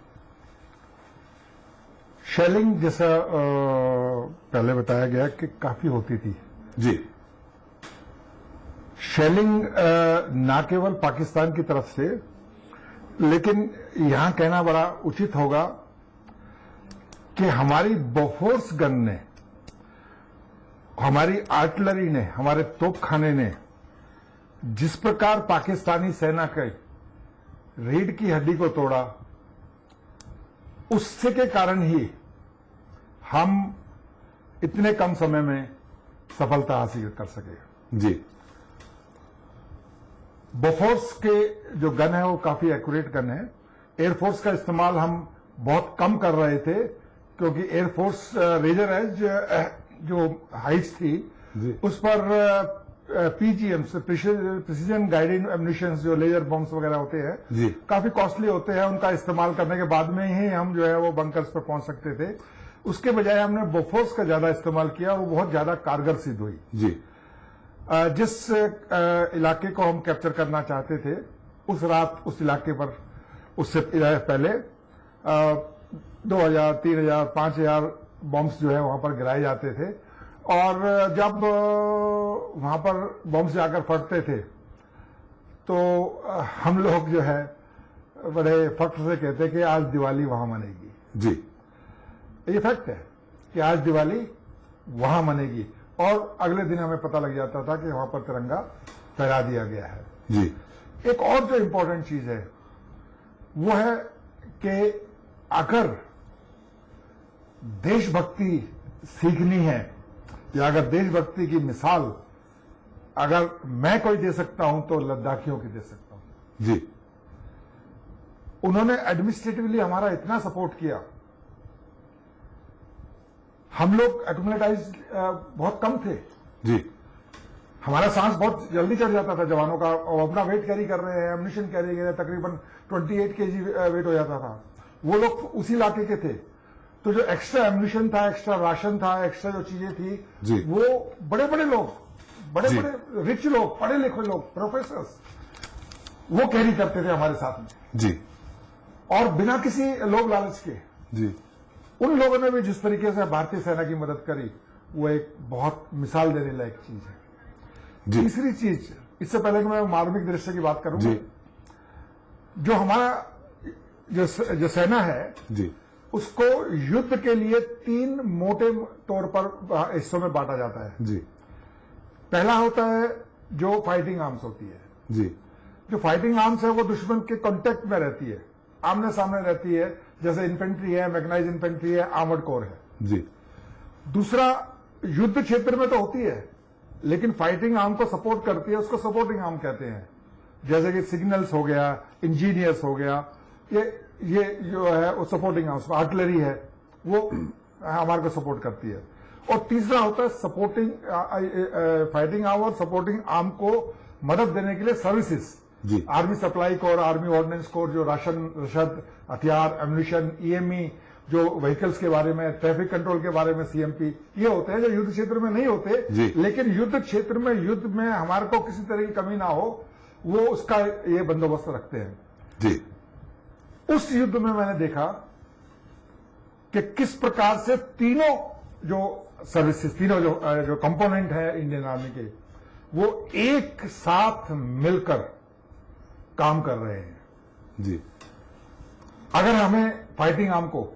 शेलिंग जैसा पहले बताया गया कि काफी होती थी जी। शेलिंग ना केवल पाकिस्तान की तरफ से, लेकिन यहां कहना बड़ा उचित होगा कि हमारी बोफोर्स गन ने हमारी आर्टिलरी ने, हमारे तोपखाने ने जिस प्रकार पाकिस्तानी सेना के रीढ़ की हड्डी को तोड़ा, उससे के कारण ही हम इतने कम समय में सफलता हासिल कर सके। जी। बोफोर्स के जो गन है वो काफी एक्यूरेट गन है। एयरफोर्स का इस्तेमाल हम बहुत कम कर रहे थे क्योंकि एयरफोर्स रेजर एज जो हाइट्स थी उस पर पीजीएम प्रिसीजन गाइडेड एम्यूनिशन जो लेजर बॉम्ब्स वगैरह होते हैं काफी कॉस्टली होते हैं। उनका इस्तेमाल करने के बाद में ही हम जो है वो बंकर्स पर पहुंच सकते थे। उसके बजाय हमने बोफोर्स का ज्यादा इस्तेमाल किया और वो बहुत ज्यादा कारगर सिद्ध हुई। जी। जिस इलाके को हम कैप्चर करना चाहते थे उस रात उस इलाके पर उससे पहले 2000, 3000, 5000 बॉम्ब्स जो है वहां पर गिराए जाते थे और जब वहां पर बॉम्ब जाकर फटते थे तो हम लोग जो है बड़े फख्र से कहते कि आज दिवाली वहां मनेगी। जी। ये फैक्ट है कि आज दिवाली वहां मनेगी और अगले दिन हमें पता लग जाता था कि वहां पर तिरंगा फहरा दिया गया है। जी। एक और जो इंपॉर्टेंट चीज है वो है कि अगर देशभक्ति सीखनी है या अगर देशभक्ति की मिसाल अगर मैं कोई दे सकता हूं तो लद्दाखियों की दे सकता हूं। जी। उन्होंने एडमिनिस्ट्रेटिवली हमारा इतना सपोर्ट किया। हम लोग एक्यूमुलेटाइज बहुत कम थे। जी। हमारा सांस बहुत जल्दी चढ़ जाता था जवानों का और अपना वेट कैरी कर रहे हैं, एम्यूनिशन कैरी कर रहे हैं, तकरीबन 28 केजी वेट हो जाता था। वो लोग उसी इलाके के थे तो जो एक्स्ट्रा एम्यूनिशन था, एक्स्ट्रा राशन था, एक्स्ट्रा जो चीजें थी वो बड़े बड़े लोग, बड़े बड़े रिच लोग, पढ़े लिखे लोग, प्रोफेसर्स वो कैरी करते थे हमारे साथ में। जी। और बिना किसी लोभ लालच के। जी। उन लोगों ने भी जिस तरीके से भारतीय सेना की मदद करी वो एक बहुत मिसाल देने लायक चीज है। जी। तीसरी चीज, इससे पहले कि मैं मार्मिक दृश्य की बात करूं, जो हमारा जो सेना है जी उसको युद्ध के लिए 3 मोटे तौर पर हिस्सों में बांटा जाता है। जी। पहला होता है जो फाइटिंग आर्म्स होती है। जी। जो फाइटिंग आर्म्स है वो दुश्मन के कांटेक्ट में रहती है, आमने सामने रहती है, जैसे इन्फेंट्री है, मैकेनाइज्ड इन्फेंट्री है, आर्मर्ड कोर है। जी। दूसरा युद्ध क्षेत्र में तो होती है लेकिन फाइटिंग आर्म को सपोर्ट करती है, उसको सपोर्टिंग आर्म कहते हैं। जैसे कि सिग्नल्स हो गया, इंजीनियर्स हो गया, ये जो है वो सपोर्टिंग आर्म, आर्टिलरी है वो हमारे को सपोर्ट करती है। और तीसरा होता है सपोर्टिंग फाइटिंग आर्म और सपोर्टिंग आर्म को मदद देने के लिए सर्विसेज। जी। Army supply corps, army ordnance corps जो राशन, रसद, हथियार, एम्यूनिशन, ईएमई, जो व्हीकल्स के बारे में, ट्रैफिक कंट्रोल के बारे में, सीएमपी, ये होते हैं जो युद्ध क्षेत्र में नहीं होते लेकिन युद्ध क्षेत्र में, युद्ध में हमारे को किसी तरह की कमी ना हो वो उसका ये बंदोबस्त रखते हैं। जी। उस युद्ध में मैंने देखा कि किस प्रकार से तीनों जो सर्विसेज, तीनों जो कंपोनेंट है इंडियन आर्मी के, वो एक साथ मिलकर काम कर रहे हैं। जी। अगर हमें फाइटिंग आर्म को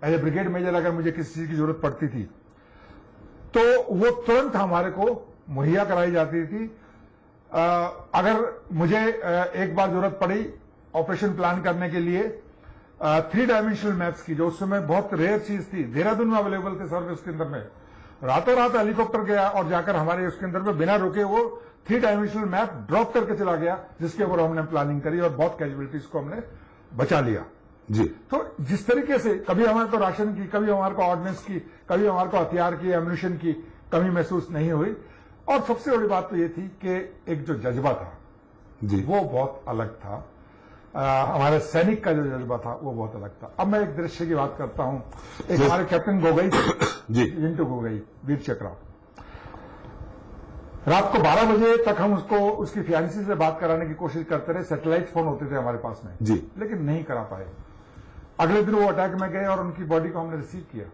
एज ए ब्रिगेड मेजर अगर मुझे किसी चीज की जरूरत पड़ती थी तो वो तुरंत हमारे को मुहैया कराई जाती थी। अगर मुझे एक बार जरूरत पड़ी ऑपरेशन प्लान करने के लिए 3 डायमेंशनल मैप्स की, जो उस समय बहुत रेयर चीज थी, देहरादून में अवेलेबल थे सर, उसके अंदर में रातों रात हेलीकॉप्टर गया और जाकर हमारे उसके अंदर में बिना रुके वो 3 डायमेंशनल मैप ड्रॉप करके चला गया, जिसके ऊपर हमने प्लानिंग करी और बहुत कैजुअलिटीज को हमने बचा लिया। जी। तो जिस तरीके से कभी हमारे को राशन की, कभी हमारे को ऑर्डिनेंस की, कभी हमारे को हथियार की, एम्यूनिशन की कमी महसूस नहीं हुई। और सबसे बड़ी बात तो ये थी कि एक जो जज्बा था जी वो बहुत अलग था। हमारे सैनिक का जो जज्बा था वो बहुत अलग था। अब मैं एक दृश्य की बात करता हूं। एक हमारे कैप्टन गोगई जी, जिंटू गोगई, वीर चक्रा, रात को 12 बजे तक हम उसको उसकी फियांसी से बात कराने की कोशिश करते रहे। सैटेलाइट फोन होते थे हमारे पास में जी, लेकिन नहीं करा पाए। अगले दिन वो अटैक में गए और उनकी बॉडी को हमने रिसीव किया।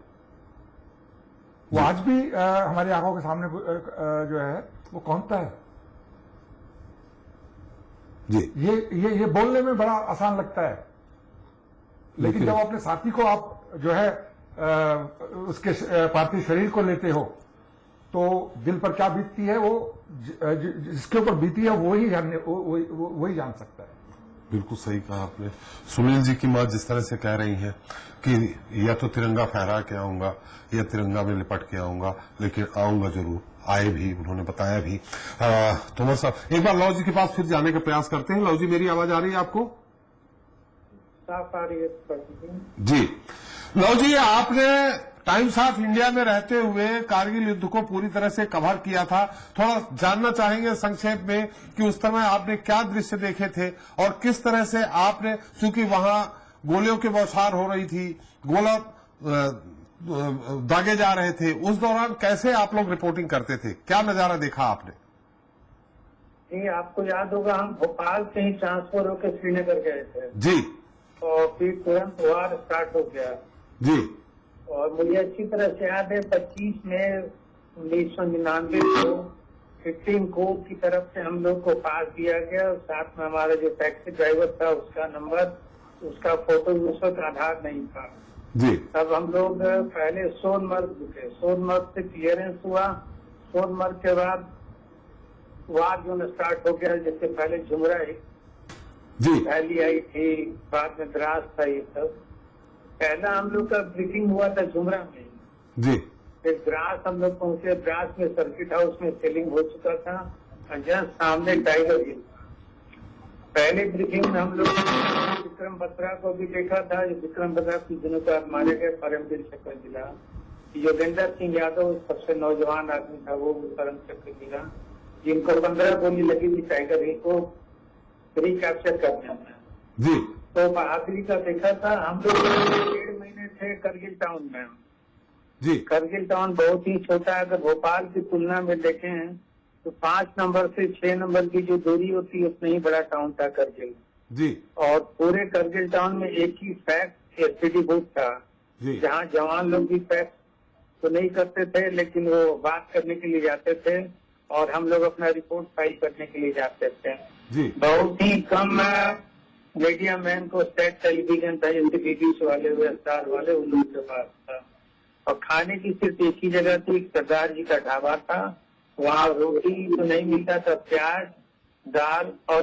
वो आज भी हमारी आंखों के सामने जो है वो कौनता है। जी, ये बोलने में बड़ा आसान लगता है, लेकिन जब अपने साथी को आप जो है उसके पार्थिव शरीर को लेते हो तो दिल पर क्या बीतती है वो जिसके ऊपर बीती है वही जान सकता है। बिल्कुल सही कहा आपने। सुनील जी की मां जिस तरह से कह रही हैं कि या तो तिरंगा फहरा के आऊंगा या तिरंगा में लिपट के आऊंगा, लेकिन आऊंगा जरूर, आए भी, उन्होंने बताया भी। तोमर साहब, एक बार लव जी के पास फिर जाने का प्रयास करते हैं। लव जी, मेरी आवाज आ रही है आपको? साफ आ रही है जी। लव जी, आपने टाइम्स ऑफ इंडिया में रहते हुए कारगिल युद्ध को पूरी तरह से कवर किया था। थोड़ा जानना चाहेंगे संक्षेप में कि उस समय आपने क्या दृश्य देखे थे और किस तरह से आपने, चूंकि वहां गोलियों की बौछार हो रही थी, गोला दागे जा रहे थे, उस दौरान कैसे आप लोग रिपोर्टिंग करते थे? क्या नजारा देखा आपने? जी, आपको याद होगा हम भोपाल से ही ट्रांसफर होकर श्रीनगर गए थे जी। और फिर तुरंत वार स्टार्ट हो गया। जी। और मुझे अच्छी तरह से याद है 25 मई 1999 को 15 को की तरफ से हम लोग को पास दिया गया और साथ में हमारा जो टैक्सी ड्राइवर था उसका नंबर, उसका फोटो, उस वक्त आधार नहीं था। जी। तब हम लोग पहले सोनमर्ग रुके, सोनमर्ग से क्लियरेंस हुआ, सोनमर्ग के बाद वार जो स्टार्ट हो गया। जिससे पहले झुमरा जी। वैली आई थी, बाद में द्रास था, ये सब। पहला हम लोग का ब्रीफिंग हुआ था झुमरा में। जी। फिर द्रास हम लोग पहुंचे, द्रास में सर्किट हाउस में सेलिंग हो चुका था और जस्ट सामने टाइगर हिल। पहले ब्रीफिंग में हम लोग विक्रम बत्रा को भी देखा था, जो विक्रम बत्रा कुछ दिनों बाद मारे गए परमवीर चक्र जिला। योगेंद्र सिंह यादव सबसे नौजवान आदमी था, वो परम चक्र जिला, जिनको 15 गोली लगी थी टाइगर हिल को रिकैप्चर करने में। जी। तो बहादुरी का देखा था। हम लोग 1.5 महीने थे करगिल टाउन में। जी। करगिल टाउन बहुत ही छोटा है, अगर भोपाल की तुलना में देखें तो 5 नंबर से 6 नंबर की जो दूरी होती है उतना ही बड़ा टाउन था करगिल। जी। और पूरे करगिल टाउन में एक ही फैक्ट एसपीडी बूथ था, जहाँ जवान लोग भी फैक्ट तो नहीं करते थे, लेकिन वो बात करने के लिए जाते थे और हम लोग अपना रिपोर्ट फाइल करने के लिए जाते थे। जी। बहुत ही कम मीडिया मैन को स्टेट टेलीविजन था, जैसे बीबीसी वाले हुए, स्टार वाले, उन लोगों के पास था। और खाने की सिर्फ एक ही जगह थी, सरदार जी का ढाबा था, वहाँ रोटी तो नहीं मिलता था, प्याज, दाल और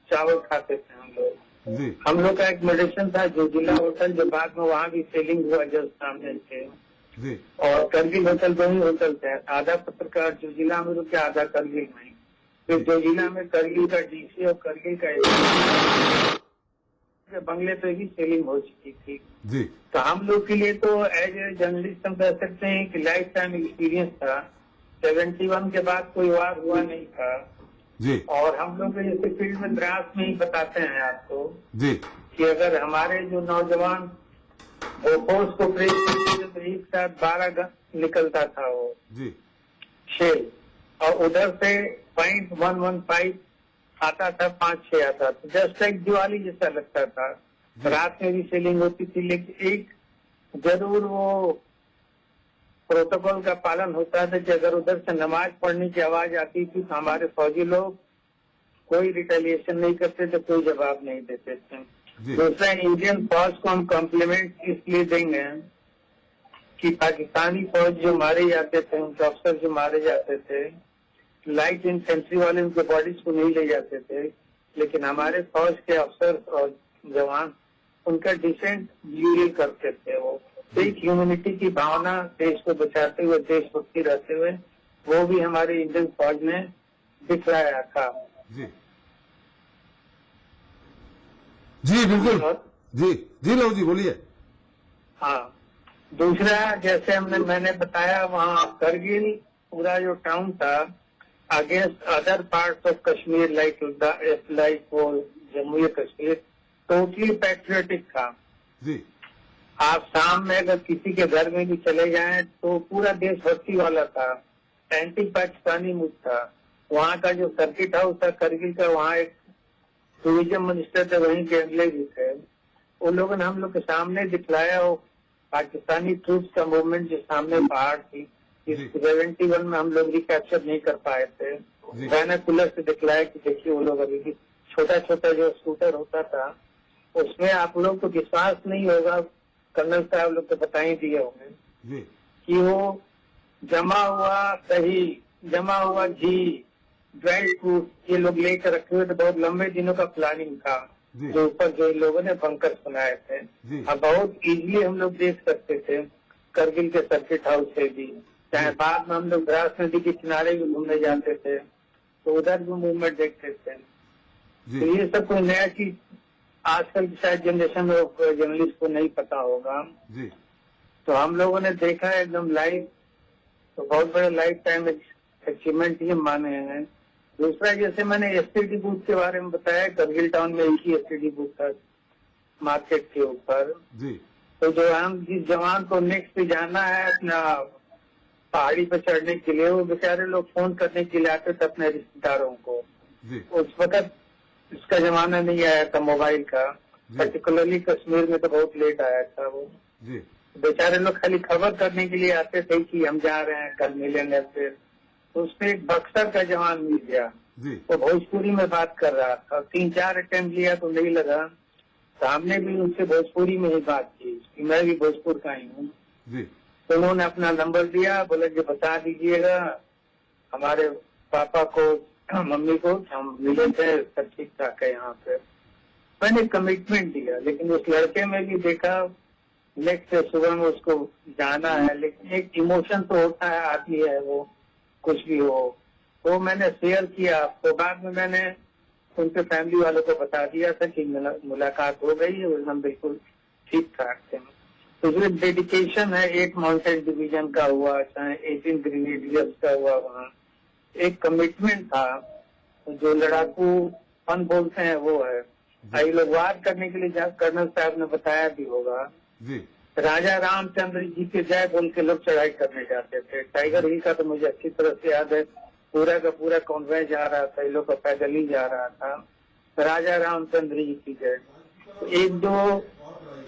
चावल खाते थे हम लोग। जी। हम लोग का एक मेडिसिन था जोजिला होटल, जो बाद में वहाँ भी सेलिंग हुआ जस्ट सामने थे। जी। और करगिल होटल 2 ही होटल थे, आधा पत्रकार जोजिला में रुके, आधा करगिल में। फिर जोजिला में करगिल का डीसी और करगिल का बंगले पे भी सेलिंग हो चुकी थी। जी। तो हम लोग के लिए तो एज ए जर्नलिस्ट हम कह सकते हैं कि लाइफ टाइम एक्सपीरियंस था। 71 के बाद कोई वार हुआ नहीं था। जी। और हम लोग जैसे फील्ड में द्रास में ही बताते हैं आपको जी कि अगर हमारे जो नौजवान फोर्स को प्रेस करते तो एक साथ 12 निकलता था वो जी शेल, और उधर से .115 आता था, 5-6 आता था, जस्ट लाइक दिवाली जैसा लगता था। रात में भी सेलिंग होती थी, लेकिन एक जरूर वो प्रोटोकॉल का पालन होता था कि अगर उधर से नमाज पढ़ने की आवाज आती थी तो हमारे फौजी लोग कोई रिटेलिएशन नहीं करते थे, कोई जवाब नहीं देते थे। दूसरा, इंडियन फौज को हम कॉम्प्लीमेंट इसलिए देंगे कि पाकिस्तानी फौज जो मारे जाते थे, उनके अफसर जो मारे जाते थे, लाइट इन्फेंट्री वाले उनके बॉडीज को नहीं ले जाते थे, लेकिन हमारे फौज के अफसर और जवान उनका डिसेंट ड्यूटी करते थे। वो एक ह्यूमैनिटी की भावना देश को बचाते हुए, देशभक्ति रहते हुए, वो भी हमारे इंडियन फौज ने दिखलाया था। जी जी बिल्कुल। जी जी लो जी बोलिए। हाँ, दूसरा जैसे मैंने बताया, वहाँ करगिल पूरा जो टाउन था against other parts of Kashmir like वो जम्मू कश्मीर, टोटली पैट्रियोटिक था। जी। आप शाम में अगर किसी के घर में भी चले जाएं तो पूरा देशभक्ति वाला था, एंटी पाकिस्तानी मूड था। वहाँ का जो सर्किट हाउस था करगिल का, वहाँ एक टूरिज्म मिनिस्टर थे, वहीं के एमएलए भी थे। उन लोगों ने हम लोग के सामने दिखलाया वो पाकिस्तानी ट्रूप्स का मूवमेंट जो सामने पहाड़ थी। इस 71 में हम लोग रिकैप्चर नहीं कर पाए थे, बाइनोकुलर से दिखलाया कि देखिए वो लोग अभी भी छोटा छोटा जो स्कूटर होता था उसमें आप लोग को विश्वास नहीं होगा, कर्नल साहब लोग तो बता ही दिए होंगे कि वो जमा हुआ दही, जमा हुआ घी, ड्राई फ्रूट ये लोग लेकर रखे हुए थे। बहुत लंबे दिनों का प्लानिंग था जी। जो ऊपर जो इन लोगों ने बंकर बनाए थे। जी। अब बहुत इजीली हम लोग देख सकते थे करगिल के सर्किट हाउस से भी, चाहे बाद में हम लोग द्रास नदी के किनारे भी घूमने जाते थे तो उधर भी मूवमेंट देखते थे। जी तो ये सब कोई नया चीज आजकल की शायद जनरेशन में जर्नलिस्ट को नहीं पता होगा। जी तो हम लोगों ने देखा है एकदम लाइव, तो बहुत बड़ा लाइफ टाइम अचीवमेंट ये माने हैं। दूसरा, जैसे मैंने एसटीडी बूथ के बारे में बताया, करगिल टाउन में एक ही एसटीडी बूथ था मार्केट के ऊपर। जी तो जो हम जिस जवान को नेक्स्ट पे जाना है अपना पहाड़ी पर चढ़ने के लिए, वो बेचारे लोग फोन करने के लिए आते थे अपने रिश्तेदारों को। जी उस वक्त इसका जमाना नहीं आया था मोबाइल का, पर्टिकुलरली कश्मीर में तो बहुत लेट आया था वो। जी बेचारे लोग खाली खबर करने के लिए आते थे कि हम जा रहे हैं, कल मिलेंगे। फिर तो उसपे एक बक्सर का जवान मिल गया, जी वो भोजपुरी में बात कर रहा था। 3-4 अटेम्प्ट लिया तो नहीं लगा, तो हमने भी उनसे भोजपुरी में ही बात की कि मैं भी भोजपुर का ही हूँ। जी तो उन्होंने अपना नंबर दिया, बोले कि बता दीजिएगा हमारे पापा को, मम्मी को, हम मिले थे, सब ठीक ठाक है यहाँ पे। मैंने कमिटमेंट दिया, लेकिन उस लड़के में भी देखा नेक्स्ट सुबह में उसको जाना है, लेकिन एक इमोशन तो होता है, आदमी है वो, कुछ भी हो। तो मैंने शेयर किया आपको, बाद में मैंने उनके फैमिली वालों को बता दिया था कि मुलाकात हो गई है, एकदम बिल्कुल ठीक ठाक थे। तो जो डेडिकेशन है 8 माउंटेन डिवीजन का हुआ, चाहे 18 ग्रेनेडियर्स का हुआ, वहाँ एक कमिटमेंट था। जो लड़ाकू फन बोलते हैं वो है। ये लोग वार करने के लिए कर्नल साहब ने बताया भी होगा, जी राजा रामचंद्र जी के जय बोल के लोग चढ़ाई करने जाते थे। टाइगर हिल का तो मुझे अच्छी तरह से याद है, पूरा का पूरा कॉन्वॉय जा रहा था, ये लोग का पैदल ही जा रहा था। राजा रामचंद्र जी की जय। तो एक दो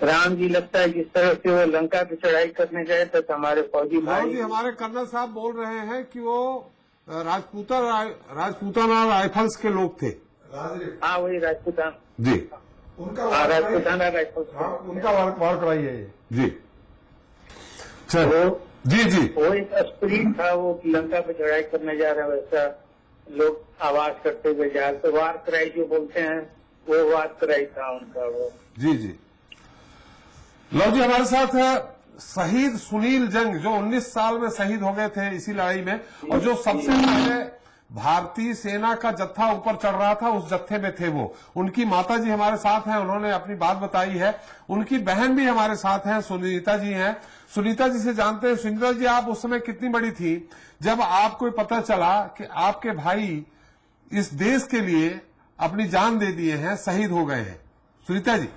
राम जी लगता है जिस तरह से वो लंका पे चढ़ाई करने गए थे, तो हमारे फौजी भाई जी हमारे कर्नल साहब बोल रहे हैं कि वो राजपूताना राइफल्स के लोग थे। हाँ वही राजपूतान, जी उनका राजपूताना राइफल्स। हाँ, उनका वार कराई है ये। जी चलो जी जी वो एक स्पिरिट था, वो लंका पे चढ़ाई करने जा रहे हैं, वैसा लोग आवाज करते हुए जा रहे। तो वार कराई जो बोलते हैं वो वार कराई था उनका वो। जी जी लो जी हमारे साथ है शहीद सुनील जंग, जो 19 साल में शहीद हो गए थे इसी लड़ाई में, और जो सबसे पहले भारतीय सेना का जत्था ऊपर चढ़ रहा था उस जत्थे में थे वो। उनकी माता जी हमारे साथ हैं, उन्होंने अपनी बात बताई है। उनकी बहन भी हमारे साथ हैं, सुनीता जी हैं। सुनीता जी से जानते हैं। सुनीता जी, आप उस समय कितनी बड़ी थी जब आपको पता चला कि आपके भाई इस देश के लिए अपनी जान दे दिए हैं, शहीद हो गए हैं? Sunita ji.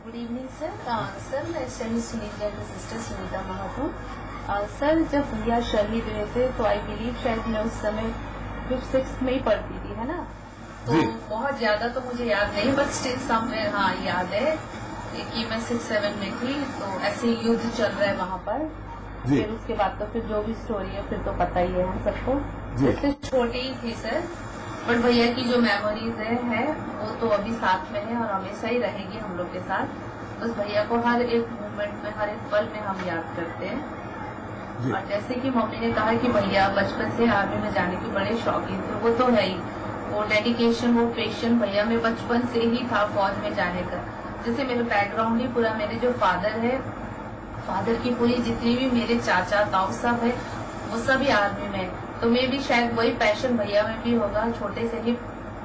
Good evening sir. Sir मैं शहीद सुनील जैन सिस्टर सुनीता महातो। सर जब भैया शहीद हुए थे तो आई बिलीव शायद मैं उस समय 5th-6th में ही पढ़ती थी, है ना? तो बहुत ज्यादा तो मुझे याद नहीं, बट स्टिल समवेयर हाँ याद है कि मैं 6-7 में थी। तो ऐसे युद्ध चल रहा है वहाँ पर। फिर उसके बाद तो फिर जो भी स्टोरी है फिर तो पता ही है हम सबको। इससे छोटी ही थी सर, बट भैया की जो मेमोरीज है वो तो अभी साथ में है और हमेशा ही रहेगी हम लोग के साथ। बस भैया को हर एक मोमेंट में, हर एक पल में हम याद करते हैं। और जैसे कि मम्मी ने कहा कि भैया बचपन से आर्मी में जाने के बड़े शौकीन थे, वो तो है ही। वो डेडिकेशन, वो पेशन भैया में बचपन से ही था फौज में जाने का। जैसे मेरा बैकग्राउंड ही पूरा, मेरे जो फादर है, फादर की पूरी जितनी भी मेरे चाचा ताऊ सब है वो सभी आर्मी में, तो मैं भी शायद वही पैशन भैया में भी होगा, छोटे से ही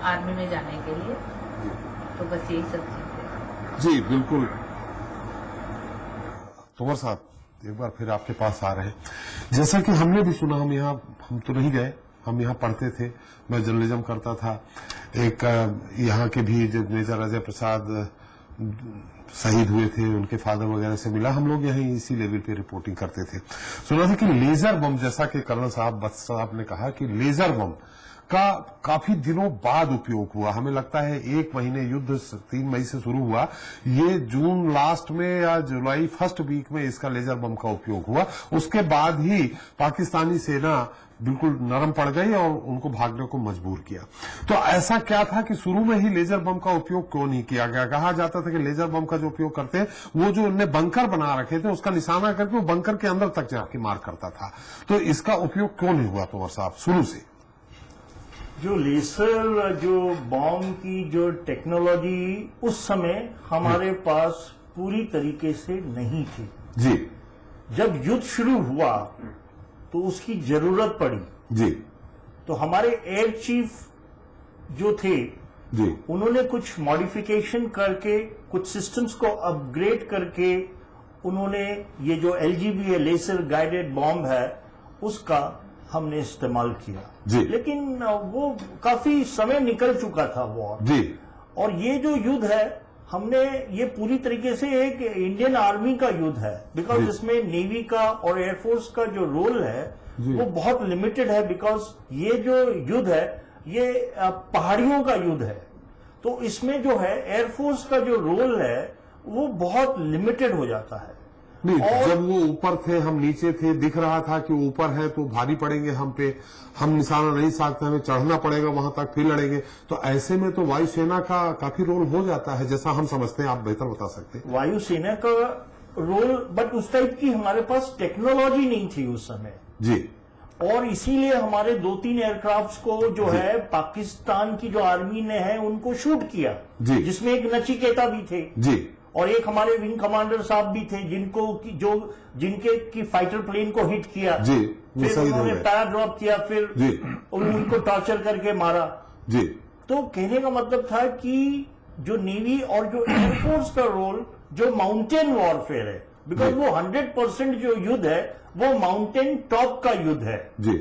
आर्मी में जाने के लिए। तो बस यही सब चीजें। जी बिल्कुल। तोमर साहब एक बार फिर आपके पास आ रहे हैं। जैसा कि हमने भी सुना, हम तो नहीं गए, हम यहाँ पढ़ते थे, मैं जर्नलिज्म करता था। एक यहाँ के भी जो मेजर अजय प्रसाद शहीद हुए थे, उनके फादर वगैरह से मिला, हम लोग यहीं इसी लेवल पे रिपोर्टिंग करते थे। सुना था कि लेजर बम, जैसा कि कर्नल साहब बत्स साहब ने कहा कि लेजर बम का काफी दिनों बाद उपयोग हुआ। हमें लगता है 1 महीने, युद्ध 3 मई से शुरू हुआ, ये जून लास्ट में या जुलाई फर्स्ट वीक में इसका लेजर बम का उपयोग हुआ। उसके बाद ही पाकिस्तानी सेना बिल्कुल नरम पड़ गई और उनको भागने को मजबूर किया। तो ऐसा क्या था कि शुरू में ही लेजर बम का उपयोग क्यों नहीं किया गया? कहा जाता था कि लेजर बम का जो उपयोग करते हैं वो जो उनने बंकर बना रखे थे उसका निशाना करके वो बंकर के अंदर तक जाके मार करता था। तो इसका उपयोग क्यों नहीं हुआ तोमर साहब शुरू से? जो लेसर जो बॉम्ब की जो टेक्नोलॉजी उस समय हमारे पास पूरी तरीके से नहीं थी। जी जब युद्ध शुरू हुआ तो उसकी जरूरत पड़ी। जी तो हमारे एयर चीफ जो थे जी उन्होंने कुछ मॉडिफिकेशन करके कुछ सिस्टम्स को अपग्रेड करके उन्होंने ये जो एलजीबी है लेसर गाइडेड बॉम्ब है उसका हमने इस्तेमाल किया। जी। लेकिन वो काफी समय निकल चुका था वॉर। जी और ये जो युद्ध है हमने ये पूरी तरीके से एक इंडियन आर्मी का युद्ध है, बिकॉज जी। इसमें नेवी का और एयरफोर्स का जो रोल है जी। वो बहुत लिमिटेड है, बिकॉज ये जो युद्ध है ये पहाड़ियों का युद्ध है। तो इसमें जो है एयरफोर्स का जो रोल है वो बहुत लिमिटेड हो जाता है। नहीं, और जब वो ऊपर थे हम नीचे थे, दिख रहा था कि वो ऊपर है तो भारी पड़ेंगे हम पे, हम निशाना नहीं साधते, हमें चढ़ना पड़ेगा वहां तक फिर लड़ेंगे। तो ऐसे में तो वायुसेना का काफी रोल हो जाता है, जैसा हम समझते हैं। आप बेहतर बता सकते हैं। वायुसेना का रोल, बट उस टाइप की हमारे पास टेक्नोलॉजी नहीं थी उस समय। जी और इसीलिए हमारे 2-3 एयरक्राफ्ट को जो है पाकिस्तान की जो आर्मी ने है उनको शूट किया, जी। जिसमें एक नचिकेता भी थे जी और एक हमारे विंग कमांडर साहब भी थे जिनके की फाइटर प्लेन को हिट किया। जी, वो फिर शहीद हो उन्होंने गए। पैरा ड्रॉप किया, फिर जी। उनको टॉर्चर करके मारा। जी तो कहने का मतलब था कि जो नेवी और जो एयरफोर्स का रोल जो माउंटेन वॉरफेयर है, बिकॉज जी। वो 100% जो युद्ध है वो माउंटेन टॉप का युद्ध है। जी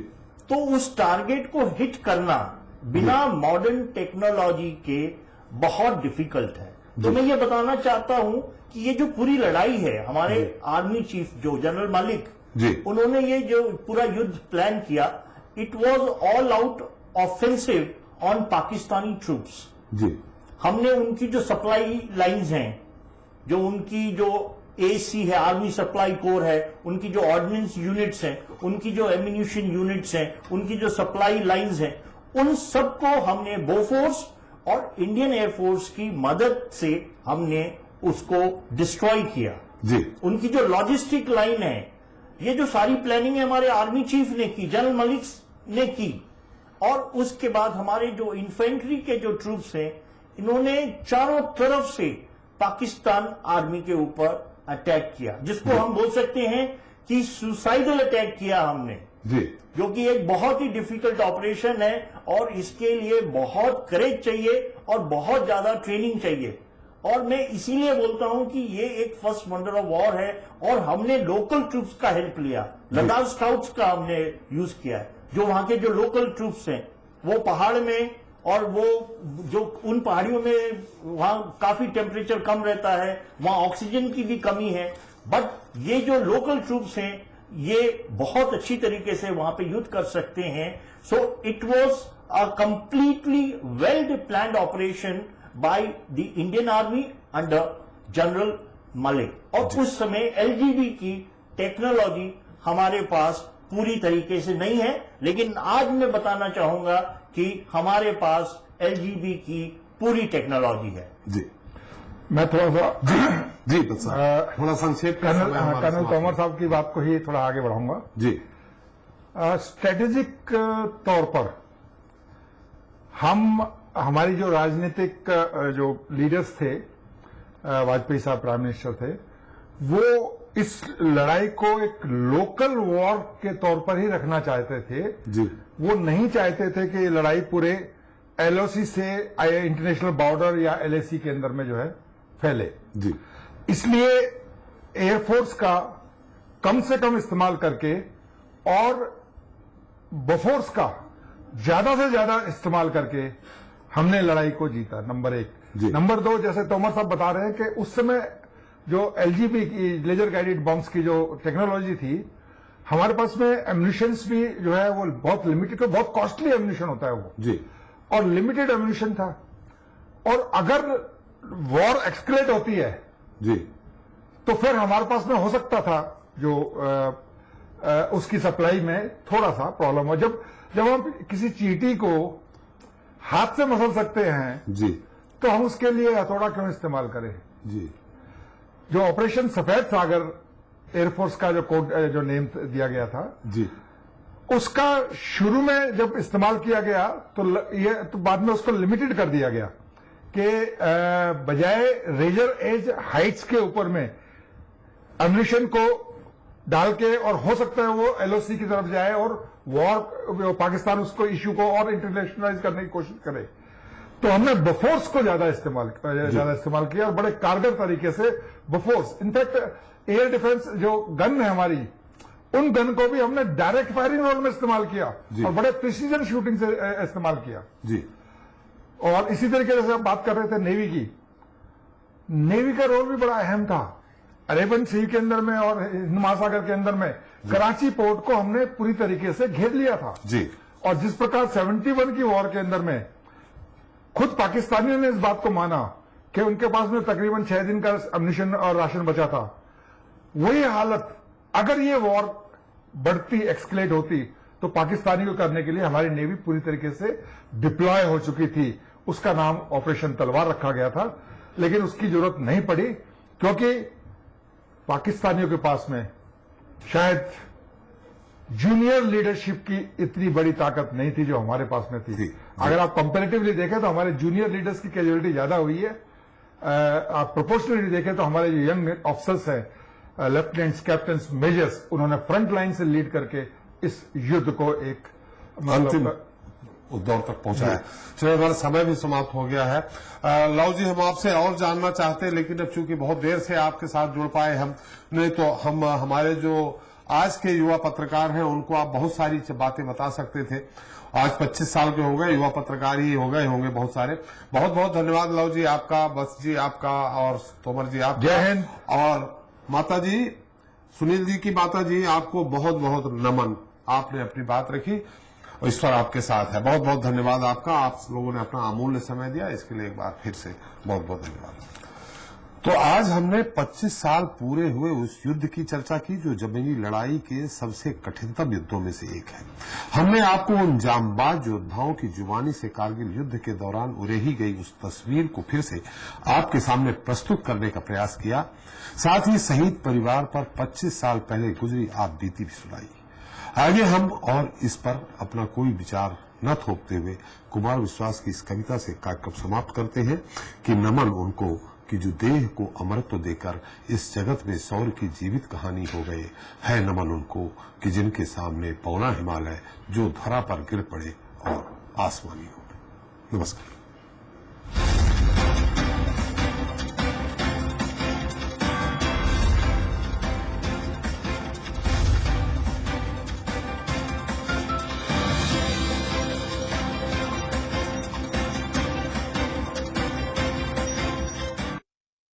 तो उस टारगेट को हिट करना बिना मॉडर्न टेक्नोलॉजी के बहुत डिफिकल्ट है। तो मैं ये बताना चाहता हूं कि ये जो पूरी लड़ाई है, हमारे आर्मी चीफ जो जनरल मलिक जी। उन्होंने ये जो पूरा युद्ध प्लान किया, it was all out offensive on Pakistani troops. जी हमने उनकी जो सप्लाई लाइंस हैं, जो उनकी जो एसी है, आर्मी सप्लाई कोर है, उनकी जो ऑर्डिनेंस यूनिट्स हैं, उनकी जो एम्यूनिशन यूनिट्स हैं, उनकी जो सप्लाई लाइंस हैं, उन सबको हमने बोफोर्स और इंडियन एयरफोर्स की मदद से हमने उसको डिस्ट्रॉय किया। जी उनकी जो लॉजिस्टिक लाइन है, ये जो सारी प्लानिंग है हमारे आर्मी चीफ ने की, जनरल मलिक ने की। और उसके बाद हमारे जो इन्फेंट्री के जो ट्रूप्स हैं, इन्होंने चारों तरफ से पाकिस्तान आर्मी के ऊपर अटैक किया, जिसको हम बोल सकते हैं कि सुसाइडल अटैक किया हमने, जी जो कि एक बहुत ही डिफिकल्ट ऑपरेशन है और इसके लिए बहुत करेज चाहिए और बहुत ज्यादा ट्रेनिंग चाहिए। और मैं इसीलिए बोलता हूं कि ये एक फर्स्ट वंडर ऑफ वॉर है। और हमने लोकल ट्रूप्स का हेल्प लिया, लद्दाख स्काउट्स का हमने यूज किया है। जो वहां के जो लोकल ट्रूप्स हैं वो पहाड़ में, और वो जो उन पहाड़ियों में वहां काफी टेम्परेचर कम रहता है, वहां ऑक्सीजन की भी कमी है, बट ये जो लोकल ट्रूप्स हैं ये बहुत अच्छी तरीके से वहां पे युद्ध कर सकते हैं। So it was a completely well planned operation by the Indian army under general Malik. और उस समय एलजीबी की टेक्नोलॉजी हमारे पास पूरी तरीके से नहीं है, लेकिन आज मैं बताना चाहूंगा कि हमारे पास एलजीबी की पूरी टेक्नोलॉजी है। जी मैं थोड़ा सा जी साहब थोड़ा संक्षेप में समय हमारा कर्नल समाप्त तोमर है। साहब की बात को ही थोड़ा आगे बढ़ाऊंगा। जी स्ट्रेटेजिक तौर पर हमारी जो राजनीतिक जो लीडर्स थे, वाजपेयी साहब प्राइम मिनिस्टर थे, वो इस लड़ाई को एक लोकल वॉर के तौर पर ही रखना चाहते थे। जी वो नहीं चाहते थे कि ये लड़ाई पूरे एलओसी से इंटरनेशनल बॉर्डर या एलएसी के अंदर में जो है फैले। जी इसलिए एयरफोर्स का कम से कम इस्तेमाल करके और बोफोर्स का ज्यादा से ज्यादा इस्तेमाल करके हमने लड़ाई को जीता, नंबर 1। जी। नंबर 2, जैसे तोमर साहब बता रहे हैं कि उस समय जो एलजीबी की लेजर गाइडेड बॉम्ब्स की जो टेक्नोलॉजी थी, हमारे पास में एम्यूनिशंस भी जो है वो बहुत लिमिटेड, बहुत कॉस्टली एम्यूनिशन होता है वो, जी और लिमिटेड एम्यूनिशन था। और अगर वॉर एक्सक्लेट होती है जी तो फिर हमारे पास में हो सकता था जो उसकी सप्लाई में थोड़ा सा प्रॉब्लम हो। जब हम किसी चींटी को हाथ से मसल सकते हैं जी तो हम उसके लिए हथौड़ा क्यों इस्तेमाल करें। जी जो ऑपरेशन सफेद सागर एयरफोर्स का जो कोड जो नेम दिया गया था, जी उसका शुरू में जब इस्तेमाल किया गया तो बाद में उसको लिमिटेड कर दिया गया कि बजाय रेजर एज हाइट्स के ऊपर में अम्यूनिशन को डाल के, और हो सकता है वो एलओसी की तरफ जाए और वॉर पाकिस्तान उसको इश्यू को और इंटरनेशनलाइज करने की कोशिश करे। तो हमने बफोर्स को ज्यादा इस्तेमाल किया और बड़े कारगर तरीके से बफोर्स, इनफैक्ट एयर डिफेंस जो गन है हमारी, उन गन को भी हमने डायरेक्ट फायरिंग रोल में इस्तेमाल किया और बड़े प्रिसीजन शूटिंग से इस्तेमाल किया जी। और इसी तरीके से आप बात कर रहे थे नेवी की, नेवी का रोल भी बड़ा अहम था। अरेबियन सी के अंदर में और हिंद महासागर के अंदर में कराची पोर्ट को हमने पूरी तरीके से घेर लिया था जी। और जिस प्रकार 71 की वॉर के अंदर में खुद पाकिस्तानियों ने इस बात को माना कि उनके पास में तकरीबन 6 दिन का अम्यूनिशन और राशन बचा था, वही हालत अगर ये वॉर बढ़ती, एक्सक्लेट होती, तो पाकिस्तानी को करने के लिए हमारी नेवी पूरी तरीके से डिप्लॉय हो चुकी थी। उसका नाम ऑपरेशन तलवार रखा गया था, लेकिन उसकी जरूरत नहीं पड़ी क्योंकि पाकिस्तानियों के पास में शायद जूनियर लीडरशिप की इतनी बड़ी ताकत नहीं थी जो हमारे पास में थी। अगर आप कंपैरेटिवली देखें तो हमारे जूनियर लीडर्स की कैजुअलिटी ज्यादा हुई है। आप प्रोपोर्शनली देखें तो हमारे जो यंग ऑफिसर्स हैं, लेफ्टिनेंट्स, कैप्टन्स, मेजर्स, उन्होंने फ्रंट लाइन से लीड करके इस युद्ध को एक अंतिम दौर तक पहुंचाया। चलो, हमारा समय भी समाप्त हो गया है। लाओ जी, हम आपसे और जानना चाहते हैं, लेकिन अब चूंकि बहुत देर से आपके साथ जुड़ पाए हम, नहीं तो हम हमारे जो आज के युवा पत्रकार हैं उनको आप बहुत सारी बातें बता सकते थे। आज 25 साल के हो गए, युवा पत्रकार ही हो गए होंगे बहुत सारे। बहुत बहुत धन्यवाद लाओ जी आपका, बस जी आपका, और तोमर जी आपका। जय हिंद। और माता जी, सुनील जी की माता जी, आपको बहुत बहुत नमन, आपने अपनी बात रखी, ईश्वर आपके साथ है। बहुत बहुत धन्यवाद आपका, आप लोगों ने अपना अमूल्य समय दिया, इसके लिए एक बार फिर से बहुत बहुत धन्यवाद। तो आज हमने 25 साल पूरे हुए उस युद्ध की चर्चा की जो जमीनी लड़ाई के सबसे कठिनतम युद्धों में से एक है। हमने आपको उन जांबाज योद्धाओं की जुबानी से कारगिल युद्ध के दौरान उड़ेही गई उस तस्वीर को फिर से आपके सामने प्रस्तुत करने का प्रयास किया। साथ ही शहीद परिवार पर 25 साल पहले गुजरी आप बीती भी सुनाई। आगे हम और इस पर अपना कोई विचार न थोपते हुए कुमार विश्वास की इस कविता से कार्यक्रम समाप्त करते हैं कि नमन उनको कि जो देह को अमरत्व देकर इस जगत में शौर्य की जीवित कहानी हो गए, है नमन उनको कि जिनके सामने पौना हिमालय जो धरा पर गिर पड़े और आसमानी हो गए। नमस्कार।